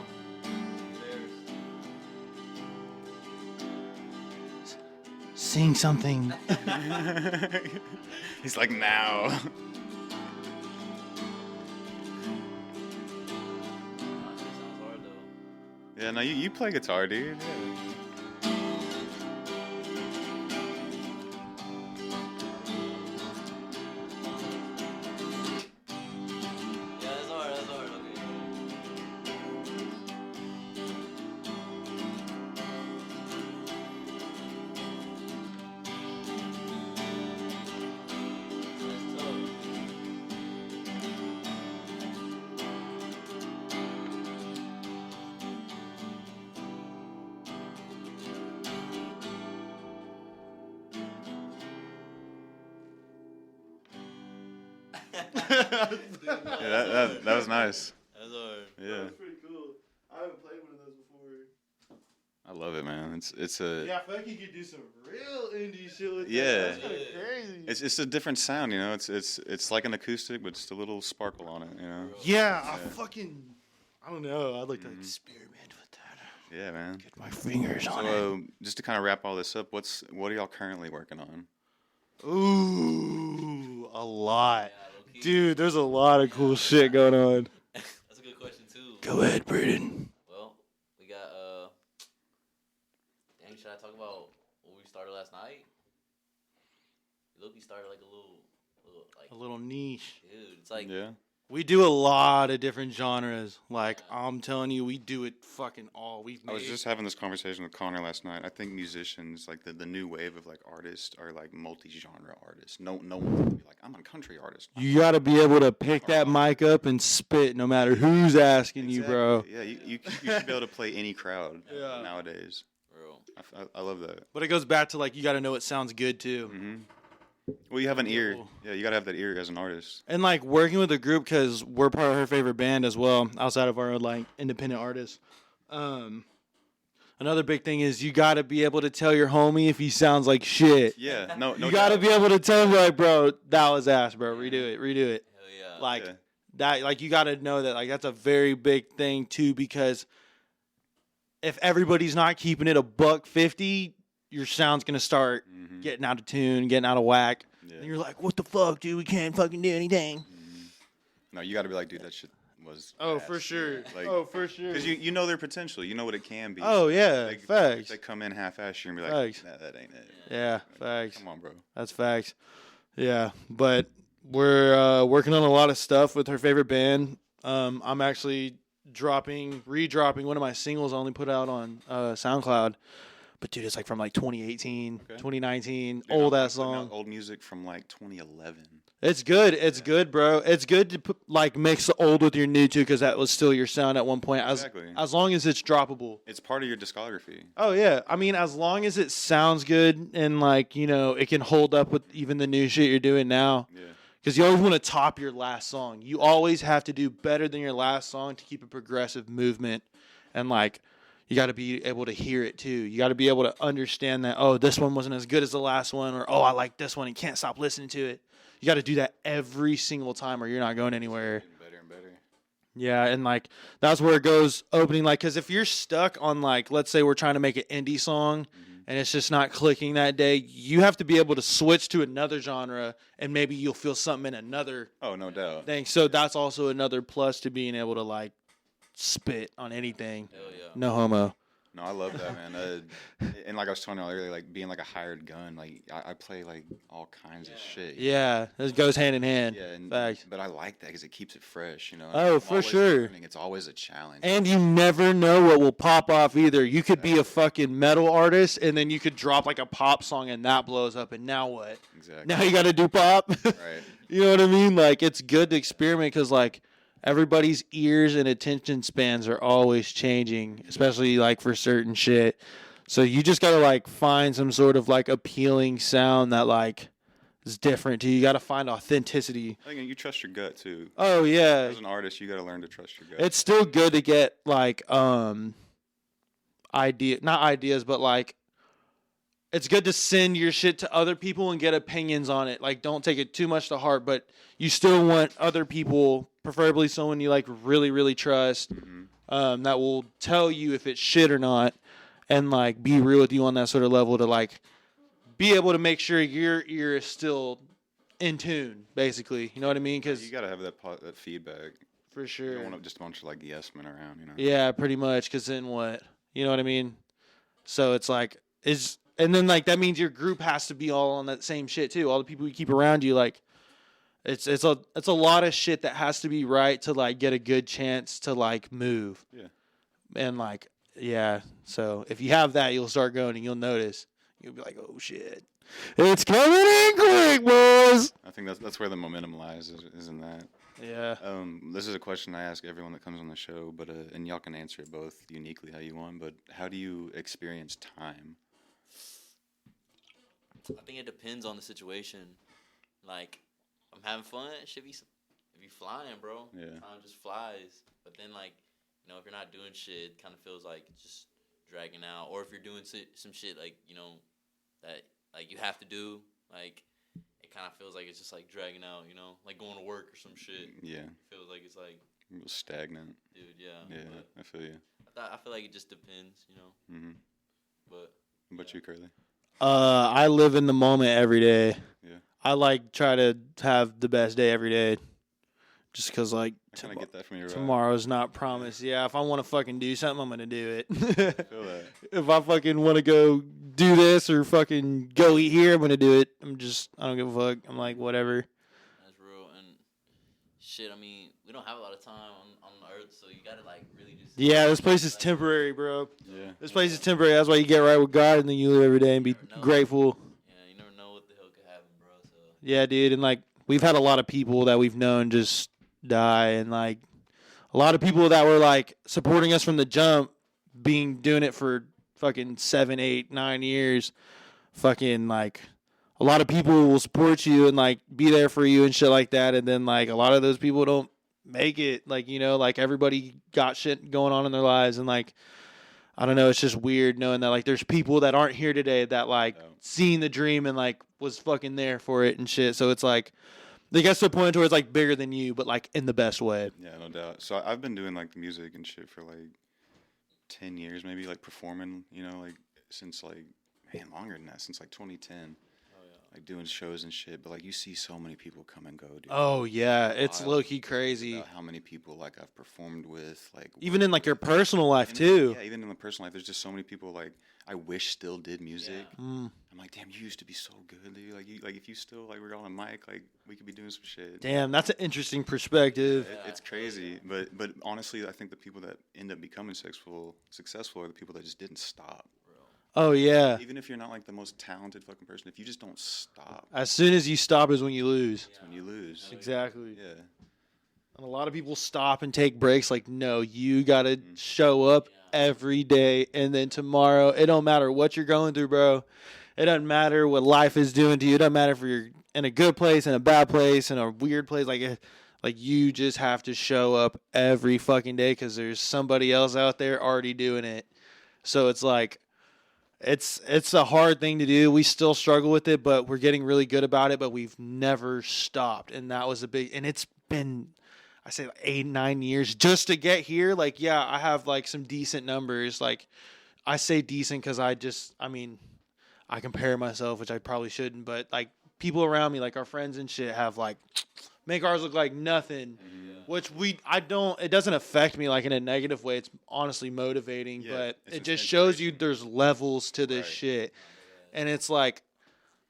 S4: Sing something.
S5: He's like, now.
S6: That shit sounds hard though.
S5: Yeah, no, you play guitar, dude. Yeah.
S6: Yeah, that's hard. Okay. That's tough.
S5: Yeah, that was nice.
S6: That's hard.
S5: Yeah,
S4: Pretty cool. I haven't played one of those before.
S5: I love it, man. It's a
S4: Yeah, I feel like you could do some real indie shit with
S5: Yeah.
S4: that. That's kind of
S6: Yeah.
S4: crazy.
S5: it's a different sound, you know. It's like an acoustic, but just a little sparkle on it, you know.
S4: Yeah, I don't know. I'd like to experiment with that.
S5: Yeah, man.
S4: Get my fingers on it.
S5: So just to kind of wrap all this up, what are y'all currently working on?
S4: Ooh, a lot.
S6: Yeah, low-key.
S4: Dude, there's a lot of cool shit going on.
S6: That's a good question too.
S4: Go ahead, Brayden.
S6: Well, we got dang, should I talk about what we started last night? Loki started like a little like
S4: A little niche.
S6: dude. It's like
S5: Yeah.
S4: We do a lot of different genres. Like, I'm telling you, we do it fucking all.
S5: I was just having this conversation with Connor last night. I think musicians, like the new wave of like artists, are like multi-genre artists. No one can be like, I'm a country artist.
S4: You got to be able to pick that mic up and spit no matter who's asking you, bro.
S5: Yeah, you should be able to play any crowd
S4: Yeah.
S5: nowadays.
S6: real.
S5: I love that.
S4: But it goes back to, like, you got to know it sounds good, too.
S5: Mm-hmm. Well, you have an ear.
S4: Cool.
S5: Yeah, you gotta have that ear as an artist.
S4: And, like, working with a group, because we're part of her favorite band as well, outside of our own, like, independent artists. Another big thing is you got to be able to tell your homie if he sounds like shit.
S5: Yeah, no.
S4: You got to be able to tell him, like, bro, that was ass, bro. Redo it.
S6: Hell yeah.
S4: Like,
S5: Yeah.
S4: that, like, you got to know that, like, that's a very big thing, too, because if everybody's not keeping it a $150, your sound's gonna start getting out of tune, getting out of whack. Yeah. And you're like, what the fuck, dude? We can't fucking do anything.
S5: No, you got to be like, dude, that shit was.
S4: Oh, for sure.
S5: Like, for sure. Because you know their potential. You know what it can be.
S4: Oh, yeah. Facts.
S5: If they come in half-assed, you're going to be like, nah, that ain't it.
S4: Yeah,
S5: like,
S4: facts.
S5: Come on, bro.
S4: That's facts. Yeah, but we're working on a lot of stuff with Her Favorite Band. I'm actually redropping one of my singles I only put out on SoundCloud. But, dude, it's like from like 2018, 2019, dude, old-ass song.
S5: Old music from like 2011.
S4: It's good. It's good, bro. It's good to put, like mix the old with your new, too, because that was still your sound at one point. As long as it's droppable.
S5: It's part of your discography.
S4: Oh, yeah. I mean, as long as it sounds good and, like, you know, it can hold up with even the new shit you're doing now. Yeah. Because you always want to top your last song. You always have to do better than your last song to keep a progressive movement. And, like, you got to be able to hear it, too. You got to be able to understand that, oh, this one wasn't as good as the last one. Or, oh, I like this one and can't stop listening to it. You got to do that every single time or you're not going anywhere.
S5: Better and better.
S4: Yeah, and, like, that's where it goes opening. Like, because if you're stuck on, like, let's say we're trying to make an indie song and it's just not clicking that day, you have to be able to switch to another genre and maybe you'll feel something in another
S5: no doubt
S4: thing. So that's also another plus to being able to, like, spit on anything.
S6: Hell yeah.
S4: No homo.
S5: No, I love that, man. And like I was telling you earlier, like being like a hired gun, like I play like all kinds of shit.
S4: Yeah, it goes hand in hand.
S5: Yeah, but I like that because it keeps it fresh, you know.
S4: Oh, for sure.
S5: Learning. It's always a challenge.
S4: And you never know what will pop off either. You could be a fucking metal artist, and then you could drop like a pop song, and that blows up. And now what?
S5: Exactly.
S4: Now you got to do pop.
S5: Right.
S4: You know what I mean? Like it's good to experiment because like. Everybody's ears and attention spans are always changing, especially like for certain shit. So you just gotta like find some sort of like appealing sound that like is different to you. You gotta find authenticity.
S5: I think you trust your gut too.
S4: Oh yeah.
S5: As an artist, you gotta learn to trust your gut.
S4: It's still good to get like not ideas, but like it's good to send your shit to other people and get opinions on it. Like don't take it too much to heart, but you still want other people, preferably someone you like really, really trust, that will tell you if it's shit or not, and like be real with you on that sort of level to like be able to make sure your ear is still in tune, basically. You know what I mean? Because
S5: you gotta have that feedback
S4: for sure.
S5: You don't want just a bunch of like yes men around, you know?
S4: Yeah, pretty much. Because then what? You know what I mean? So it's like and then like that means your group has to be all on that same shit too. All the people you keep around you, like. It's a lot of shit that has to be right to like get a good chance to like move.
S5: Yeah.
S4: And like so if you have that, you'll start going and you'll notice. You'll be like, "Oh shit. It's coming in quick, boys."
S5: I think that's where the momentum lies, isn't that?
S4: Yeah.
S5: This is a question I ask everyone that comes on the show, but and y'all can answer it both uniquely how you want, but how do you experience time?
S6: I think it depends on the situation. Like I'm having fun. It should be flying, bro.
S5: Yeah.
S6: Time just flies. But then, like, you know, if you're not doing shit, it kind of feels like it's just dragging out. Or if you're doing some shit, like, you know, that, like, you have to do, like, it kind of feels like it's just, like, dragging out, you know? Like going to work or some shit.
S5: Yeah.
S6: It feels like it's, like...
S5: stagnant.
S6: Dude, yeah.
S5: Yeah, I feel you.
S6: I feel like it just depends, you know?
S5: Mm-hmm.
S6: But...
S5: What about you, Curly?
S4: I live in the moment every day.
S5: Yeah.
S4: I like try to have the best day every day, just because like
S5: I kind of get that from you.
S4: Tomorrow's not promised. Yeah, if I want to fucking do something, I'm gonna do it.
S5: I feel that.
S4: If I fucking want to go do this or fucking go eat here, I'm gonna do it. I don't give a fuck. I'm like whatever.
S6: That's real and shit. I mean, we don't have a lot of time on Earth, so you gotta like really just.
S4: Yeah, this place is temporary, bro.
S5: Yeah.
S4: This place is temporary. That's why you get right with God, and then you live every day and be grateful. Yeah, dude, and like we've had a lot of people that we've known just die, and like a lot of people that were like supporting us from the jump, doing it for fucking 7, 8, 9 years. Fucking like a lot of people will support you and like be there for you and shit like that, and then like a lot of those people don't make it. Like, you know, like everybody got shit going on in their lives, and like I don't know, it's just weird knowing that like there's people that aren't here today that like seen the dream and like was fucking there for it and shit. So it's like they get to a point where it's like bigger than you, but like in the best way.
S5: Yeah, no doubt. So I've been doing like music and shit for like 10 years maybe, like performing, you know, like since like, man, longer than that, since like 2010. Like doing shows and shit, but like you see so many people come and go, dude.
S4: Oh yeah, it's low-key crazy.
S5: How many people like I've performed with, like
S4: even in like your personal life too.
S5: Yeah, even in the personal life, there's just so many people like I wish still did music.
S4: Yeah.
S5: I'm like, damn, you used to be so good, dude. Like if you still like were on a mic, like we could be doing some shit.
S4: Damn, that's an interesting perspective.
S5: It's crazy, but honestly, I think the people that end up becoming successful are the people that just didn't stop.
S4: Oh yeah.
S5: Even if you're not like the most talented fucking person, if you just don't stop.
S4: As soon as you stop is when you lose.
S5: That's when you lose.
S4: Exactly.
S5: Yeah.
S4: And a lot of people stop and take breaks. Like, no, you gotta show up every day, and then tomorrow, it don't matter what you're going through, bro. It doesn't matter what life is doing to you. It doesn't matter if you're in a good place, in a bad place, in a weird place. Like you just have to show up every fucking day because there's somebody else out there already doing it. So it's like. It's a hard thing to do. We still struggle with it, but we're getting really good about it. But we've never stopped, and that was and it's been, I say, like 8-9 years just to get here. Like, yeah, I have like some decent numbers. Like, I say decent because I compare myself, which I probably shouldn't. But like people around me, like our friends and shit, have like make ours look like nothing. Which it doesn't affect me like in a negative way. It's honestly motivating, but it just shows you there's levels to this shit. And it's like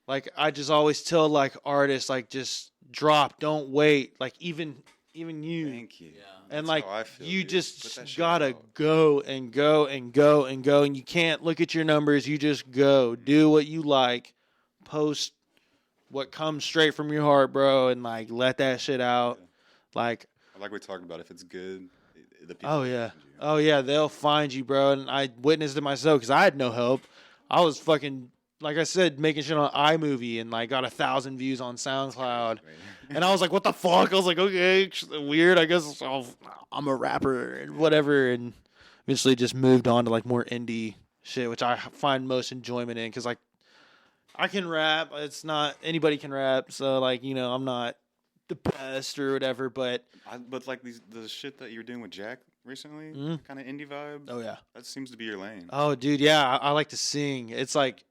S4: I just always tell like artists, like just drop, don't wait. Like even you.
S5: Thank you.
S6: Yeah.
S4: And like you just gotta go and go and go and go, and you can't look at your numbers. You just go, do what you like, post what comes straight from your heart, bro, and like let that shit out. Like
S5: we talked about, if it's good, the people.
S4: Oh yeah, they'll find you, bro. And I witnessed it myself because I had no help. I was fucking, like I said, making shit on iMovie and like got 1,000 views on SoundCloud. And I was like, what the fuck? I was like, okay, weird. I guess I'm a rapper and whatever. And eventually just moved on to like more indie shit, which I find most enjoyment in because like I can rap. It's not anybody can rap, so like I'm not the best or whatever, but
S5: like the shit that you're doing with Jack recently, kind of indie vibe.
S4: Oh yeah,
S5: that seems to be your lane.
S4: Oh dude, yeah, I like to sing. It's like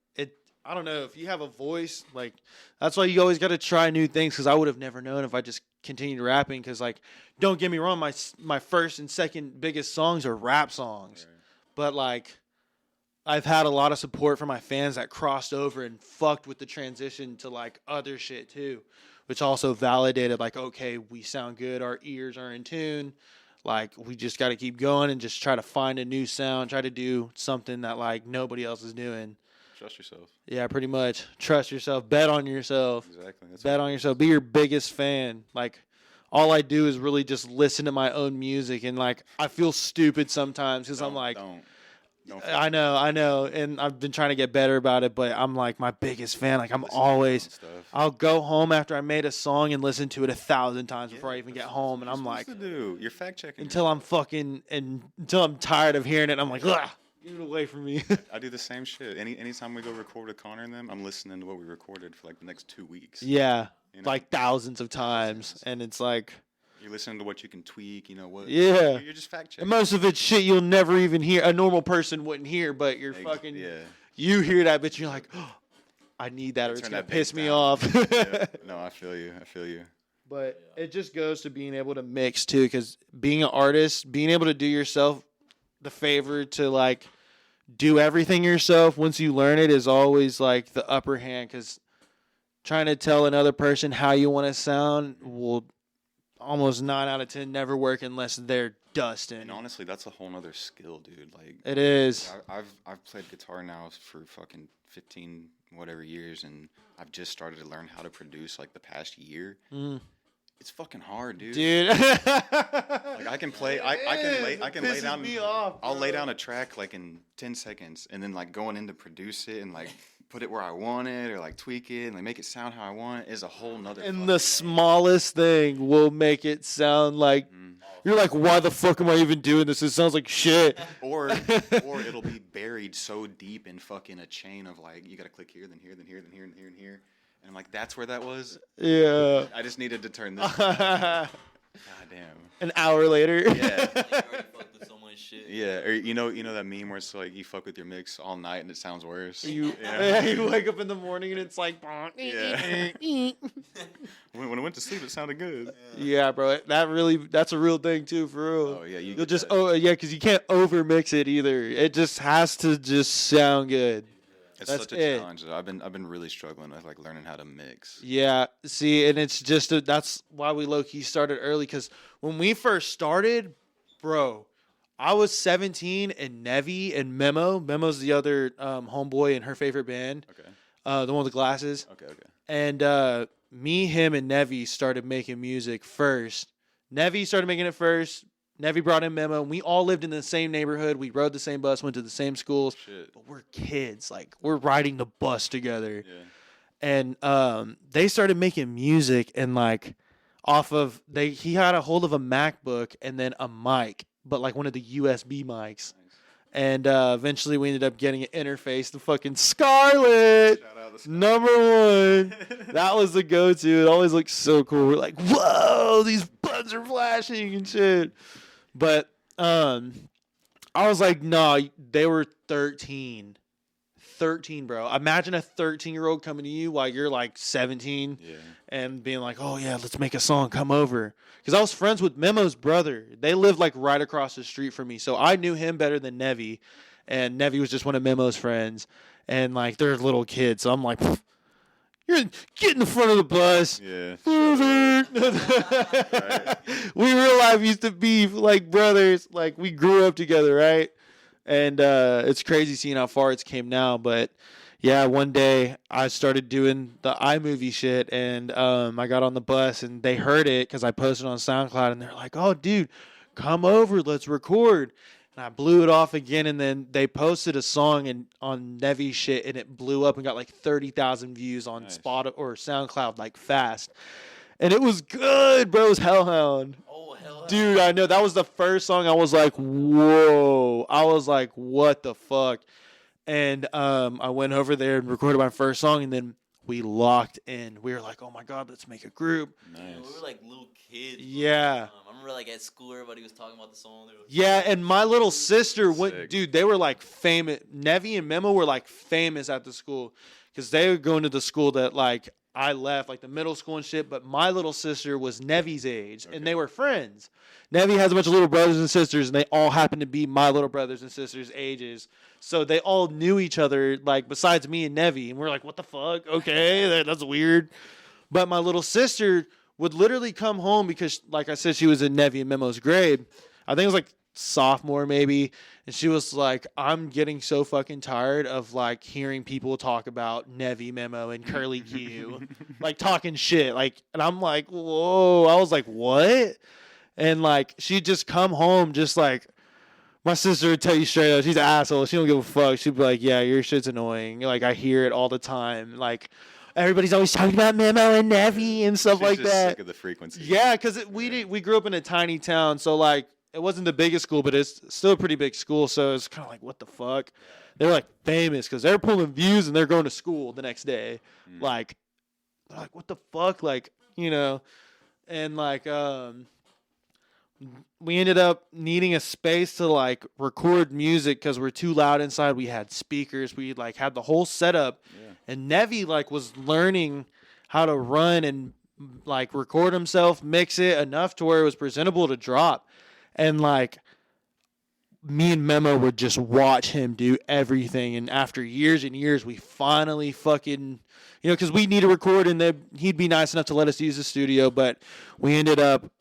S4: I don't know if you have a voice, like that's why you always got to try new things. Because I would have never known if I just continued rapping. Because like, don't get me wrong, my first and second biggest songs are rap songs, but like I've had a lot of support from my fans that crossed over and fucked with the transition to like other shit too. Which also validated, like, okay, we sound good. Our ears are in tune. Like, we just got to keep going and just try to find a new sound. Try to do something that, like, nobody else is doing.
S5: Trust yourself.
S4: Yeah, pretty much. Trust yourself. Bet on yourself.
S5: Exactly.
S4: Bet on yourself. Be your biggest fan. Like, all I do is really just listen to my own music. And, like, I feel stupid sometimes because I'm like... I know, and I've been trying to get better about it, but I'm like my biggest fan. Like I'll go home after I made a song and listen to it 1,000 times before I even get home, and I'm like,
S5: you're fact checking
S4: until I'm tired of hearing it. I'm like, ugh, get it away from me.
S5: I do the same shit. Anytime we go record with Connor and them, I'm listening to what we recorded for like the next 2 weeks.
S4: Yeah, like thousands of times, and it's like.
S5: You're listening to what you can tweak, what?
S4: Yeah.
S5: You're just fact checking.
S4: And most of it's shit you'll never even hear. A normal person wouldn't hear, but you're fucking. Yeah. You hear that, but you're like, oh, I need that, or it's gonna piss me off.
S5: Yeah. No, I feel you.
S4: But it just goes to being able to mix too, because being an artist, being able to do yourself the favor to like do everything yourself once you learn it is always like the upper hand. Because trying to tell another person how you want to sound will. Almost 9 out of 10 never work unless they're dusting.
S5: And honestly, that's a whole nother skill, dude. Like
S4: it is.
S5: I've played guitar now for fucking 15 whatever years, and I've just started to learn how to produce like the past year. It's fucking hard, dude. Like I can play. I can lay down. I'll lay down a track like in 10 seconds, and then like going in to produce it and like. Put it where I want it, or like tweak it, and like make it sound how I want it is a whole nother.
S4: And the smallest thing will make it sound like you're like, why the fuck am I even doing this? It sounds like shit.
S5: Or it'll be buried so deep in fucking a chain of like you gotta click here, then here, then here, then here, then here, and here, and I'm like, that's where that was.
S4: Yeah.
S5: I just needed to turn this. God damn.
S4: An hour later.
S5: Yeah.
S6: Like, you already fucked with so much and shit.
S5: Yeah, or you know that meme where it's like you fuck with your mix all night and it sounds worse.
S4: You wake up in the morning and it's like,
S5: yeah. When I went to sleep, it sounded good.
S4: Yeah, bro. That's a real thing too, for real.
S5: Oh yeah,
S4: You'll just because you can't over mix it either. It just has to just sound good.
S5: It's such a challenge. I've been really struggling with like learning how to mix.
S4: Yeah, see, and it's just that's why we low key started early, because when we first started, bro, I was 17 and Nevi and Memo's the other homeboy in her favorite band.
S5: Okay.
S4: The one with the glasses.
S5: Okay.
S4: And me, him, and Nevi started making music first. Nevi started making it first. Nevi brought in Memo. We all lived in the same neighborhood. We rode the same bus, went to the same schools.
S5: Shit.
S4: But we're kids. Like, we're riding the bus together.
S5: Yeah.
S4: And they started making music, and like he had a hold of a MacBook and then a mic, but like one of the USB mics. Nice. And eventually we ended up getting an interface, the fucking Scarlett. Number one. That was the go-to. It always looked so cool. We're like, whoa, these buttons are flashing and shit. But I was like, no, they were 13. 13, bro. Imagine a 13-year-old coming to you while you're like 17 and being like, oh, yeah, let's make a song. Come over. Because I was friends with Memo's brother. They lived like right across the street from me. So I knew him better than Nevi. And Nevi was just one of Memo's friends. And like, they're little kids. So I'm like, you're get in the front of the bus.
S5: Yeah.
S4: We real life used to be like brothers. Like, we grew up together, right? And it's crazy seeing how far it's came now. But yeah, one day I started doing the iMovie shit, and I got on the bus and they heard it because I posted on SoundCloud, and they're like, oh, dude, come over, let's record. And I blew it off again, and then they posted a song on Nevi's shit, and it blew up and got like 30,000 views on Spotify or SoundCloud like fast. And it was good, bro. It was Hellhound.
S6: Oh, Hellhound.
S4: Dude, I know. That was the first song. I was like, whoa. I was like, what the fuck? And I went over there and recorded my first song, and then we locked in. We were like, oh, my God, let's make a group.
S5: Nice.
S6: Yeah, we were like little kids.
S4: Yeah.
S6: I remember like at school, everybody was talking about the song. Like,
S4: yeah, and my little sister went,
S5: Sick.
S4: dude, they were like famous. Nevi and Memo were like famous at the school because they were going to the school that like I left, like the middle school and shit. But my little sister was Nevi's age, and they were friends. Nevi has a bunch of little brothers and sisters, and they all happen to be my little brothers and sisters' ages. So they all knew each other, like besides me and Nevi. And we're like, what the fuck? Okay, that's weird. But my little sister would literally come home because, like I said, she was in Nevi and Memo's grade. I think it was like sophomore maybe. And she was like, I'm getting so fucking tired of like hearing people talk about Nevi, Memo, and KurlyQ. Like talking shit. Like, and I'm like, whoa. I was like, what? And like, she'd just come home just like, my sister would tell you straight up, she's an asshole. She don't give a fuck. She'd be like, yeah, your shit's annoying. Like, I hear it all the time. Like, everybody's always talking about Memo and Nevi and stuff like
S5: just
S4: that.
S5: Sick of the frequency.
S4: Yeah, because we grew up in a tiny town, so like it wasn't the biggest school, but it's still a pretty big school. So it's kind of like, what the fuck? They were like famous because they're pulling views and they're going to school the next day. Like, they're like, what the fuck? Like, you know, and like we ended up needing a space to like record music because we're too loud inside. We had speakers. We like had the whole setup. Yeah. And Nevi like was learning how to run and like record himself, mix it enough to where it was presentable to drop. And like me and Memo would just watch him do everything. And after years and years, we finally fucking, you know, because we need to record, and he'd be nice enough to let us use the studio. But we ended up,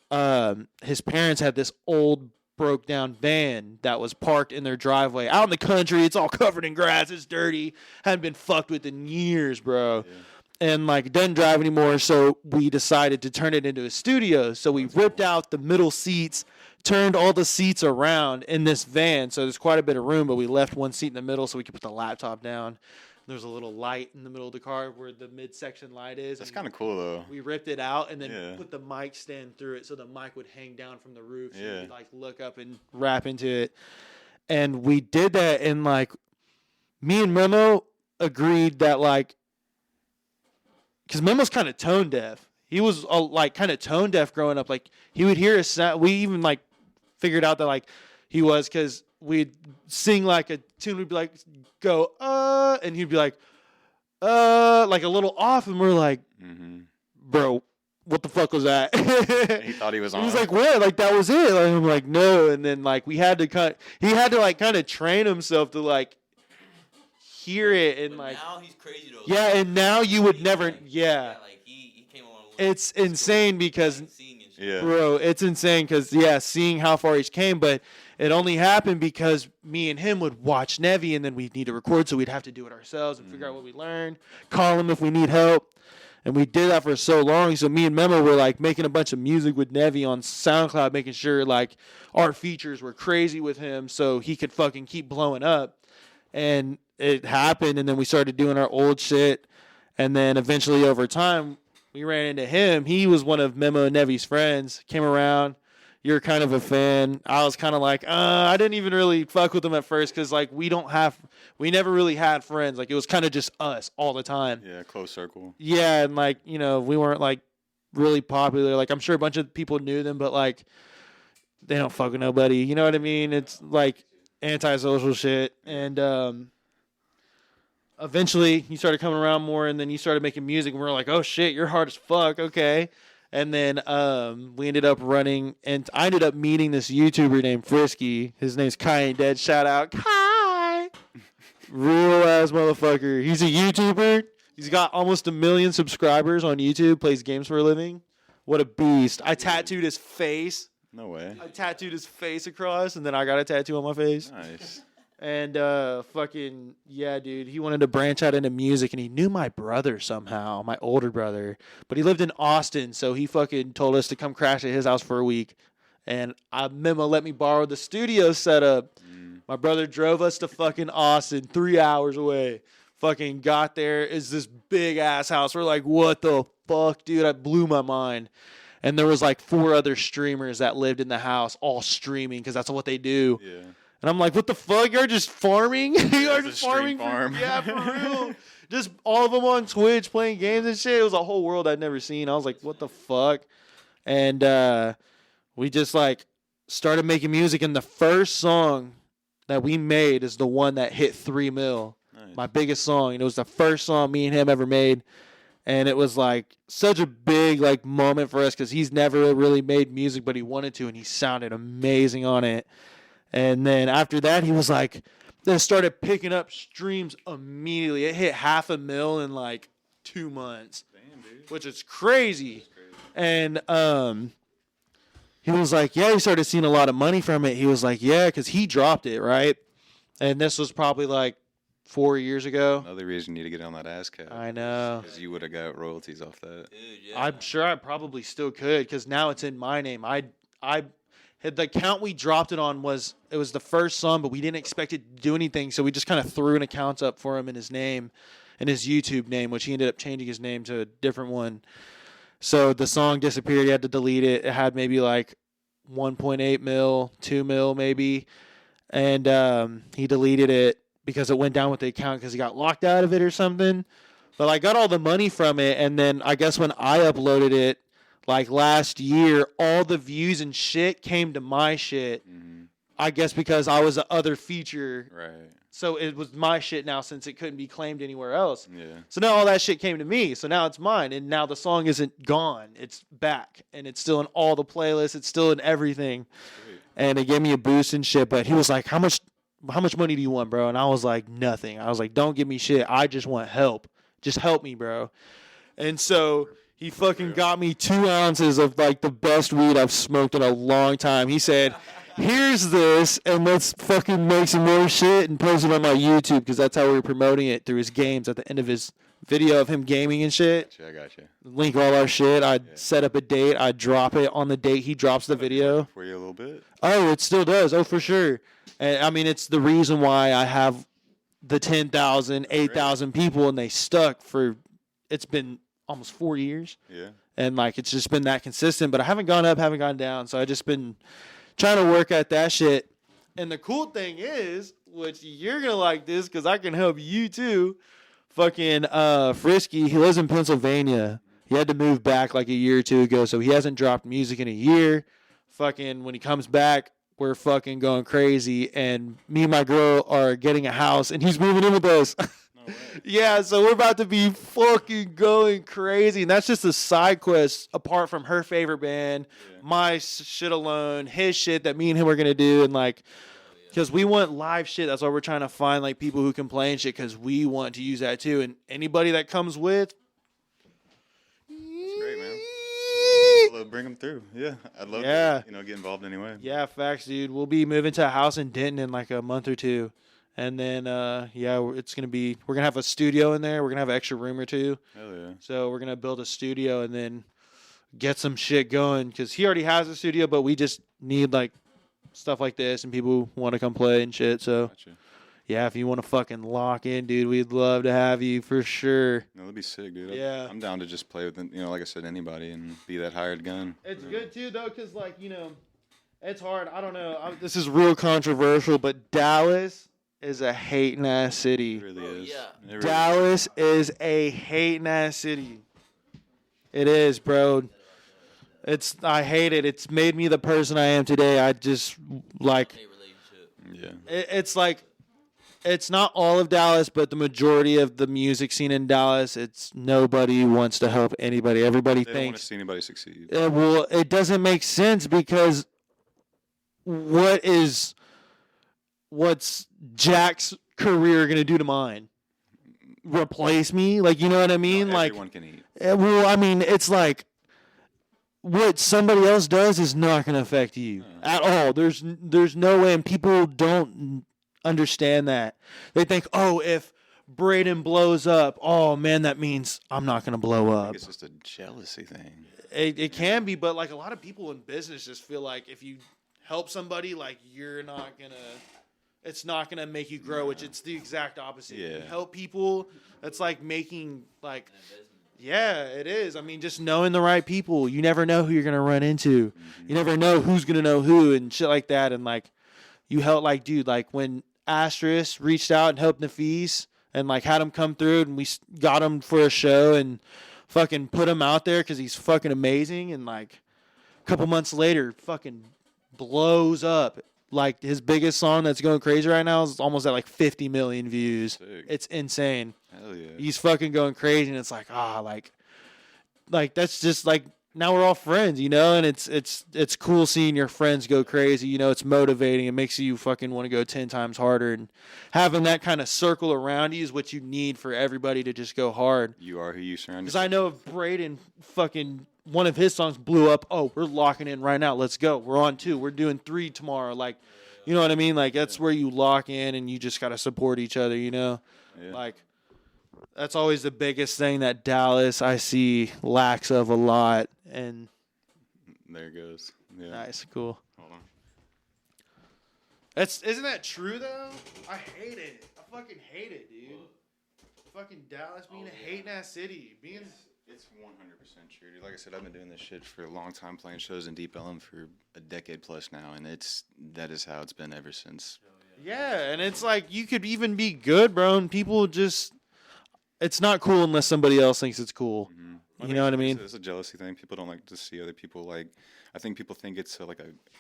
S4: his parents had this old broke down van that was parked in their driveway out in the country. It's all covered in grass. It's dirty. Hadn't been fucked with in years, bro. Yeah. And like, it doesn't drive anymore. So we decided to turn it into a studio. So we ripped out the middle seats, turned all the seats around in this van. So there's quite a bit of room, but we left one seat in the middle so we could put the laptop down. There's a little light in the middle of the car where the midsection light is.
S5: That's kind of cool, though.
S4: We ripped it out and then put the mic stand through it so the mic would hang down from the roof. So you could, like, look up and rap into it. And we did that, and, like, me and Memo agreed that, like, because Memo's kind of tone deaf. He was, like, kind of tone deaf growing up. Like, he would hear a sound. We even, like, figured out that, like, he was, because we'd sing like a tune, we'd be like, go, and he'd be like a little off, and we're like, bro, what the fuck was that?
S5: He thought he was on.
S4: He was like, what? Like, that was it? Like, I'm like, no. And then, like, he had to kind of train himself to, like, hear it. And,
S6: but
S4: like,
S6: now he's crazy, though.
S4: Yeah, and now you would never,
S6: like, he came along with
S4: it's insane because,
S5: yeah.
S4: bro, it's insane because, seeing how far he's came, but it only happened because me and him would watch Nevi, and then we'd need to record, so we'd have to do it ourselves and figure out what we learned, call him if we need help. And we did that for so long. So me and Memo were like making a bunch of music with Nevi on SoundCloud, making sure like our features were crazy with him so he could fucking keep blowing up. And it happened. And then we started doing our old shit. And then eventually over time, we ran into him. He was one of Memo and Nevi's friends. Came around. You're kind of a fan. I was kind of like, I didn't even really fuck with him at first because, like, we never really had friends. Like, it was kind of just us all the time.
S5: Yeah, close circle.
S4: Yeah, and, like, you know, we weren't, like, really popular. Like, I'm sure a bunch of people knew them, but, like, they don't fuck with nobody. You know what I mean? It's, like, antisocial shit. And eventually, you started coming around more, and then you started making music, and we were like, oh, shit, you're hard as fuck. Okay. And then we ended up running, and I ended up meeting this YouTuber named Frisky. His name's Kai Ain't Dead. Shout out, Kai. Real ass motherfucker. He's a YouTuber. He's got almost 1 million subscribers on YouTube. Plays games for a living. What a beast. I tattooed his face.
S5: No way.
S4: I tattooed his face across, and then I got a tattoo on my face.
S5: Nice.
S4: And fucking, yeah, dude, he wanted to branch out into music, and he knew my brother somehow, my older brother. But he lived in Austin, so he fucking told us to come crash at his house for a week. And Memo let me borrow the studio setup. My brother drove us to fucking Austin, 3 hours away. Fucking got there. It's this big-ass house. We're like, what the fuck, dude? That blew my mind. And there was like 4 other streamers that lived in the house, all streaming, because that's what they do.
S5: Yeah.
S4: And I'm like, what the fuck? You're just farming? You're just farming?
S5: Farm.
S4: Yeah, for real. Just all of them on Twitch playing games and shit. It was a whole world I'd never seen. I was like, what the fuck? And we just like started making music. And the first song that we made is the one that hit 3 mil. Nice. My biggest song. And it was the first song me and him ever made. And it was like such a big like moment for us because he's never really made music, but he wanted to. And he sounded amazing on it. And then after that, he was like, then started picking up streams immediately. It hit 500,000 in like 2 months.
S5: Damn, dude.
S4: Which is crazy. And he was like, yeah, he started seeing a lot of money from it. He was like, yeah, because he dropped it, right? And this was probably like 4 years ago.
S5: Another reason you need to get on that ass cap.
S4: I know.
S5: Because you would have got royalties off that.
S6: Dude, yeah.
S4: I'm sure I probably still could because now it's in my name. The account we dropped it on was the first song, but we didn't expect it to do anything, so we just kind of threw an account up for him in his name, in his YouTube name, which he ended up changing his name to a different one. So the song disappeared. He had to delete it. It had maybe like 1.8 mil, 2 mil maybe, and he deleted it because it went down with the account because he got locked out of it or something. But I got all the money from it, and then I guess when I uploaded it, like last year, all the views and shit came to my shit. Mm-hmm. I guess because I was the other feature.
S5: Right.
S4: So it was my shit now since it couldn't be claimed anywhere else.
S5: Yeah.
S4: So now all that shit came to me. So now it's mine. And now the song isn't gone. It's back. And it's still in all the playlists. It's still in everything. Sweet. And it gave me a boost and shit. But he was like, how much money do you want, bro? And I was like, nothing. I was like, don't give me shit. I just want help. Just help me, bro. And so he fucking got me 2 ounces of like the best weed I've smoked in a long time. He said, here's this, and let's fucking make some more shit and post it on my YouTube because that's how we were promoting it through his games at the end of his video of him gaming and shit.
S5: I got you.
S4: Link all our shit. I'd set up a date. I'd drop it on the date he drops the video.
S5: For you a little bit?
S4: Oh, it still does. Oh, for sure. And I mean, it's the reason why I have the 10,000, 8,000 people, and they stuck for, it's been almost 4 years.
S5: Yeah.
S4: And like, it's just been that consistent, but I haven't gone up, haven't gone down. So I just been trying to work at that shit. And the cool thing is, which you're going to like this because I can help you too. Fucking Frisky, he lives in Pennsylvania. He had to move back like a year or two ago, so he hasn't dropped music in a year. Fucking when he comes back, we're fucking going crazy, and me and my girl are getting a house, and he's moving in with us. Yeah, so we're about to be fucking going crazy, and that's just a side quest apart from her favorite band, my shit alone, his shit that me and him are gonna do, and like, because we want live shit. That's why we're trying to find like people who can play and shit, because we want to use that too. And anybody that comes with,
S5: It's great, man. Well, bring them through. Yeah, I'd love to, get involved anyway.
S4: Yeah, facts, dude. We'll be moving to a house in Denton in like a month or two. And then, it's going to be, we're going to have a studio in there. We're going to have an extra room or two.
S5: Hell yeah.
S4: So we're going to build a studio and then get some shit going. Because he already has a studio, but we just need, like, stuff like this and people who want to come play and shit. So, yeah, if you want to fucking lock in, dude, we'd love to have you for sure.
S5: No, that'd be sick, dude.
S4: Yeah.
S5: I'm down to just play with, like I said, anybody and be that hired gun.
S4: It's good, too, though, because, like, it's hard. I don't know. This is real controversial, but Dallas is a hating ass city.
S5: It really is.
S6: Yeah.
S5: It really
S4: Dallas is a hating ass city. It is, bro. I hate it. It's made me the person I am today. I just like.
S5: Yeah.
S4: It's like, it's not all of Dallas, but the majority of the music scene in Dallas. It's nobody wants to help anybody. Everybody
S5: They don't want to
S4: thinks.
S5: see anybody succeed.
S4: Well, it doesn't make sense because what's Jack's career gonna do to mine? Replace me? Like, you know what I mean?
S5: Not
S4: like,
S5: everyone can eat.
S4: well, I mean, it's like what somebody else does is not gonna affect you at all. There's no way, and people don't understand that. They think, oh, if Brayden blows up, oh man, that means I'm not gonna blow
S5: I
S4: up.
S5: think it's just a jealousy thing.
S4: It can be, but like a lot of people in business just feel like if you help somebody, like it's not gonna make you grow, which it's the exact opposite.
S5: Yeah.
S4: You help people, that's like making like, yeah, it is. I mean, just knowing the right people. You never know who you're gonna run into. You never know who's gonna know who and shit like that. And like, you help, like, dude, like when Asterisk reached out and helped Nafis and like had him come through and we got him for a show and fucking put him out there because he's fucking amazing. And like a couple months later, fucking blows up. Like his biggest song that's going crazy right now is almost at like 50 million views.
S5: Sick.
S4: It's insane.
S5: Hell yeah.
S4: He's fucking going crazy, and it's like, like that's just like now we're all friends, and it's cool seeing your friends go crazy. It's motivating. It makes you fucking want to go 10 times harder, and having that kind of circle around you is what you need for everybody to just go hard.
S5: You are who you surround
S4: Because
S5: yourself.
S4: I know if Brayden fucking one of his songs blew up, oh, we're locking in right now. Let's go. We're on 2. We're doing 3 tomorrow. Like, you know what I mean? Like, that's where you lock in and you just got to support each other,
S5: Yeah.
S4: Like, that's always the biggest thing that Dallas, I see, lacks of a lot. And
S5: There it goes. Yeah.
S4: nice, cool.
S5: Hold on.
S4: Isn't that true, though? I hate it. I fucking hate it, dude. Fucking Dallas being a hating-ass city.
S5: It's 100% true, dude. Like I said, I've been doing this shit for a long time, playing shows in Deep Ellum for a decade plus now, and that is how it's been ever since.
S4: Yeah, and it's like you could even be good, bro, and people just it's not cool unless somebody else thinks it's cool.
S5: Mm-hmm.
S4: You know what I mean?
S5: It's a jealousy thing. People don't like to see other people like. I think people think it's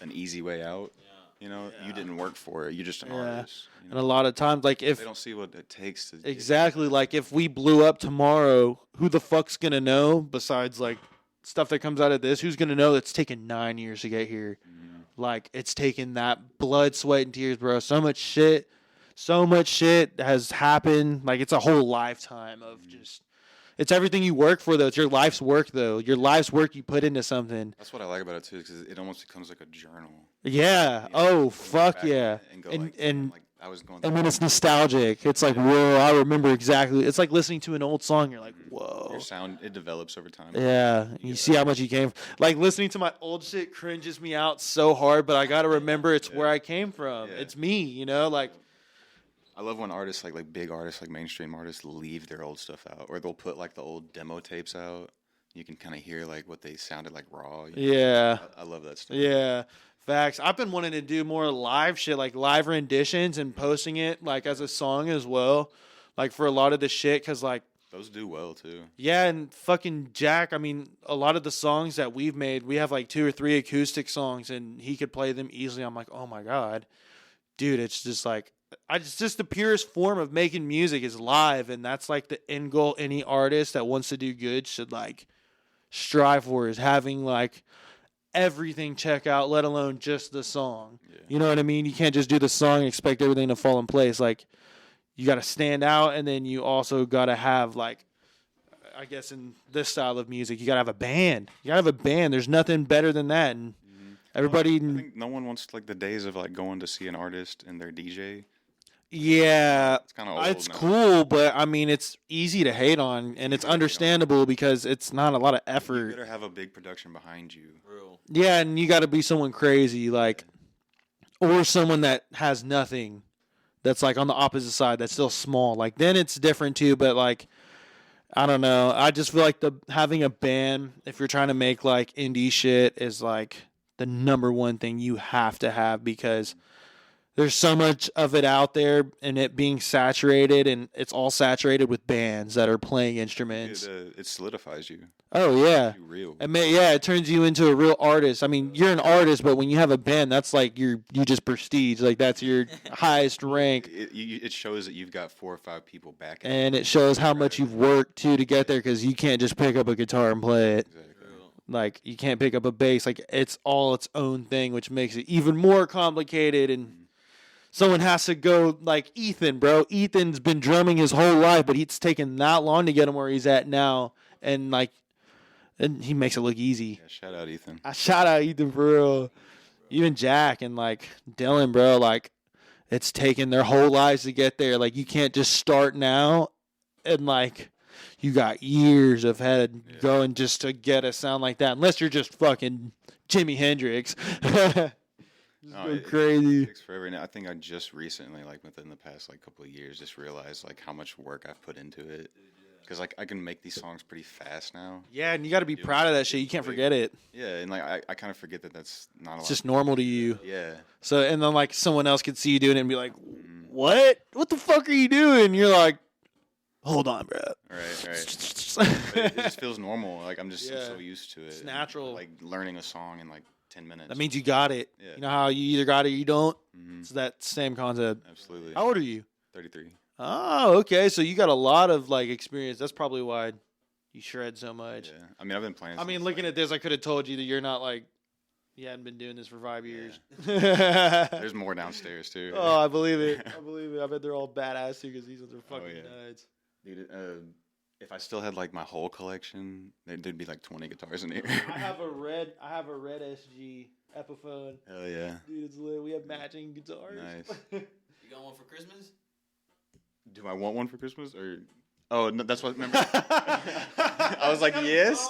S5: an easy way out. You didn't work for it. You're just an artist.
S4: And a lot of times, like if
S5: they don't see what it takes to
S4: exactly like if we blew up tomorrow, who the fuck's gonna know besides like stuff that comes out of this? Who's gonna know it's taken 9 years to get here? Like it's taken that blood, sweat, and tears, bro. So much shit has happened. Like it's a whole lifetime of just. It's everything you work for, though. It's your life's work, though. Your life's work you put into something.
S5: That's what I like about it too, because it almost becomes like a journal.
S4: Yeah. Oh, fuck yeah.
S5: And I was going.
S4: And when it's nostalgic, it's like, whoa, I remember exactly. It's like listening to an old song. You're like, whoa.
S5: Your sound, it develops over time.
S4: Yeah. You see how much you came. Like listening to my old shit cringes me out so hard, but I got to remember it's where I came from.
S5: Yeah.
S4: It's me, like.
S5: I love when artists, like big artists, like mainstream artists, leave their old stuff out, or they'll put like the old demo tapes out. You can kind of hear like what they sounded like raw.
S4: Yeah.
S5: I love that stuff.
S4: Yeah. Facts. I've been wanting to do more live shit, like live renditions and posting it like as a song as well, like for a lot of the shit, because like
S5: Those do well too.
S4: Yeah, and fucking Jack, I mean, a lot of the songs that we've made, we have like 2 or 3 acoustic songs, and he could play them easily. I'm like, oh my God. Dude, it's just like, it's just the purest form of making music is live, and that's like the end goal any artist that wants to do good should like strive for, is having like everything check out, let alone just the song. Yeah. You know what I mean? You can't just do the song and expect everything to fall in place. Like, you got to stand out, and then you also got to have, like, I guess in this style of music, you got to have a band. You got to have a band. There's nothing better than that. And everybody...
S5: I think no one wants, like, the days of, like, going to see an artist and their DJ.
S4: Yeah.
S5: It's kind of old
S4: It's
S5: now.
S4: cool, but, I mean, it's easy to hate on, and it's understandable because it's not a lot of effort.
S5: You better have a big production behind you.
S6: Real.
S4: Yeah, and you got to be someone crazy, like, or someone that has nothing. That's like on the opposite side. That's still small. Like then it's different too. But like, I don't know. I just feel like having a band, if you're trying to make like indie shit, is like the number one thing you have to have, because there's so much of it out there, and it being saturated, and it's all saturated with bands that are playing instruments.
S5: It solidifies you.
S4: Oh yeah,
S5: You real.
S4: It turns you into a real artist. I mean, you're an artist, but when you have a band, that's like you just prestige. Like that's your highest rank.
S5: It shows that you've got 4 or 5 people backing.
S4: And it shows how much you've worked too to get there, because you can't just pick up a guitar and play it.
S5: Exactly.
S4: Like you can't pick up a bass. Like it's all its own thing, which makes it even more complicated. And someone has to go like Ethan, bro. Ethan's been drumming his whole life, but it's taken that long to get him where he's at now. And like. And he makes it look easy.
S5: Yeah, shout out Ethan.
S4: I shout out Ethan for real. Even Jack and like Dylan, bro. Like it's taken their whole lives to get there. Like you can't just start now, and like you got years of head going just to get a sound like that. Unless you're just fucking Jimi Hendrix. Go crazy.
S5: It takes forever. And I think I just recently, like within the past like couple of years, just realized like how much work I've put into it. Because like I can make these songs pretty fast now.
S4: Yeah, and you got to be proud of that shit. You can't forget it.
S5: Yeah, and like I kind of forget that that's not a lot.
S4: It's just normal to you.
S5: Yeah.
S4: So and then like someone else could see you doing it and be like, "What? What the fuck are you doing?" And you're like, "Hold on, bro."
S5: Right. But it just feels normal. Like I'm just so used to it.
S4: It's natural.
S5: Like learning a song in like 10 minutes.
S4: That means you got it.
S5: Yeah.
S4: You know how you either got it or you don't? It's that same concept.
S5: Absolutely.
S4: How old are you?
S5: 33.
S4: Oh, okay. So you got a lot of like experience. That's probably why you shred so much.
S5: Yeah. I mean, I've been playing.
S4: I mean,
S5: since,
S4: looking at this, I could have told you that you're not like, you hadn't been doing this for 5 years.
S5: There's more downstairs too.
S4: Oh, I believe it. I bet they're all badass too, because these ones are fucking nuts.
S5: Dude, if I still had like my whole collection, there'd be like 20 guitars in here.
S4: I have a red SG Epiphone.
S5: Hell yeah.
S4: Dude, it's lit. We have matching guitars.
S5: Nice.
S6: You got one for Christmas?
S5: Do I want one for Christmas or? Oh, no, that's what. Remember? I was like, yes,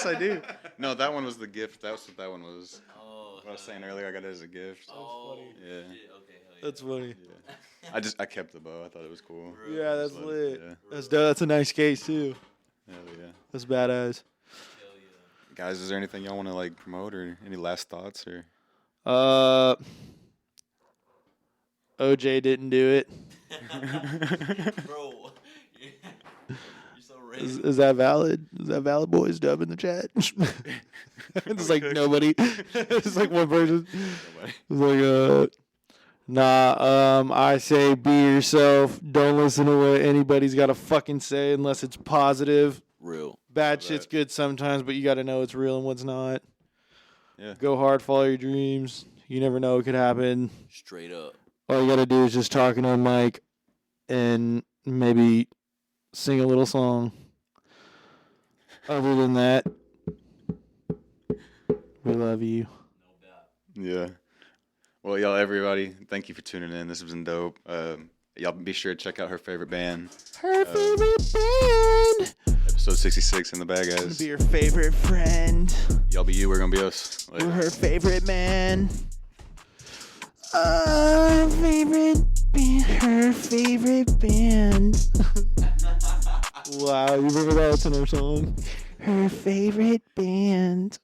S5: I do. No, that one was the gift. That's what that one was.
S6: Oh,
S5: what I was saying earlier, I got it as a gift.
S6: Oh,
S4: funny.
S5: Yeah.
S6: Shit. Okay, hell yeah.
S4: That's funny.
S5: Yeah. I kept the bow. I thought it was cool.
S4: Yeah, that's
S5: Just
S4: lit.
S5: Yeah.
S4: That's dope. That's a nice case too.
S5: Hell yeah.
S4: That's badass.
S6: Hell yeah.
S5: Guys, is there anything y'all want to like promote or any last thoughts or?
S4: OJ didn't do it.
S6: Bro, you're so ready.
S4: Is that valid? Is that valid, boys? Dub in the chat. It's like nobody. It's like one person.
S5: Nobody.
S4: It's like nah. I say be yourself. Don't listen to what anybody's got to fucking say unless it's positive.
S6: Real.
S4: Bad shit's good sometimes, but you got to know what's real and what's not.
S5: Yeah.
S4: Go hard, follow your dreams. You never know what could happen.
S6: Straight up.
S4: All you got to do is just talk on a mic and maybe sing a little song. Other than that, we love you.
S6: No doubt.
S5: Yeah. Well, y'all, everybody, thank you for tuning in. This has been dope. Y'all be sure to check out her favorite band.
S4: Her favorite band.
S5: Episode 66 in the bag,
S4: Gonna
S5: guys.
S4: be your favorite friend.
S5: Y'all be you. We're gonna be us. Later.
S4: We're her favorite man. Favorite band. Her favorite band. Wow, you remember that? That's in our song. Her favorite band.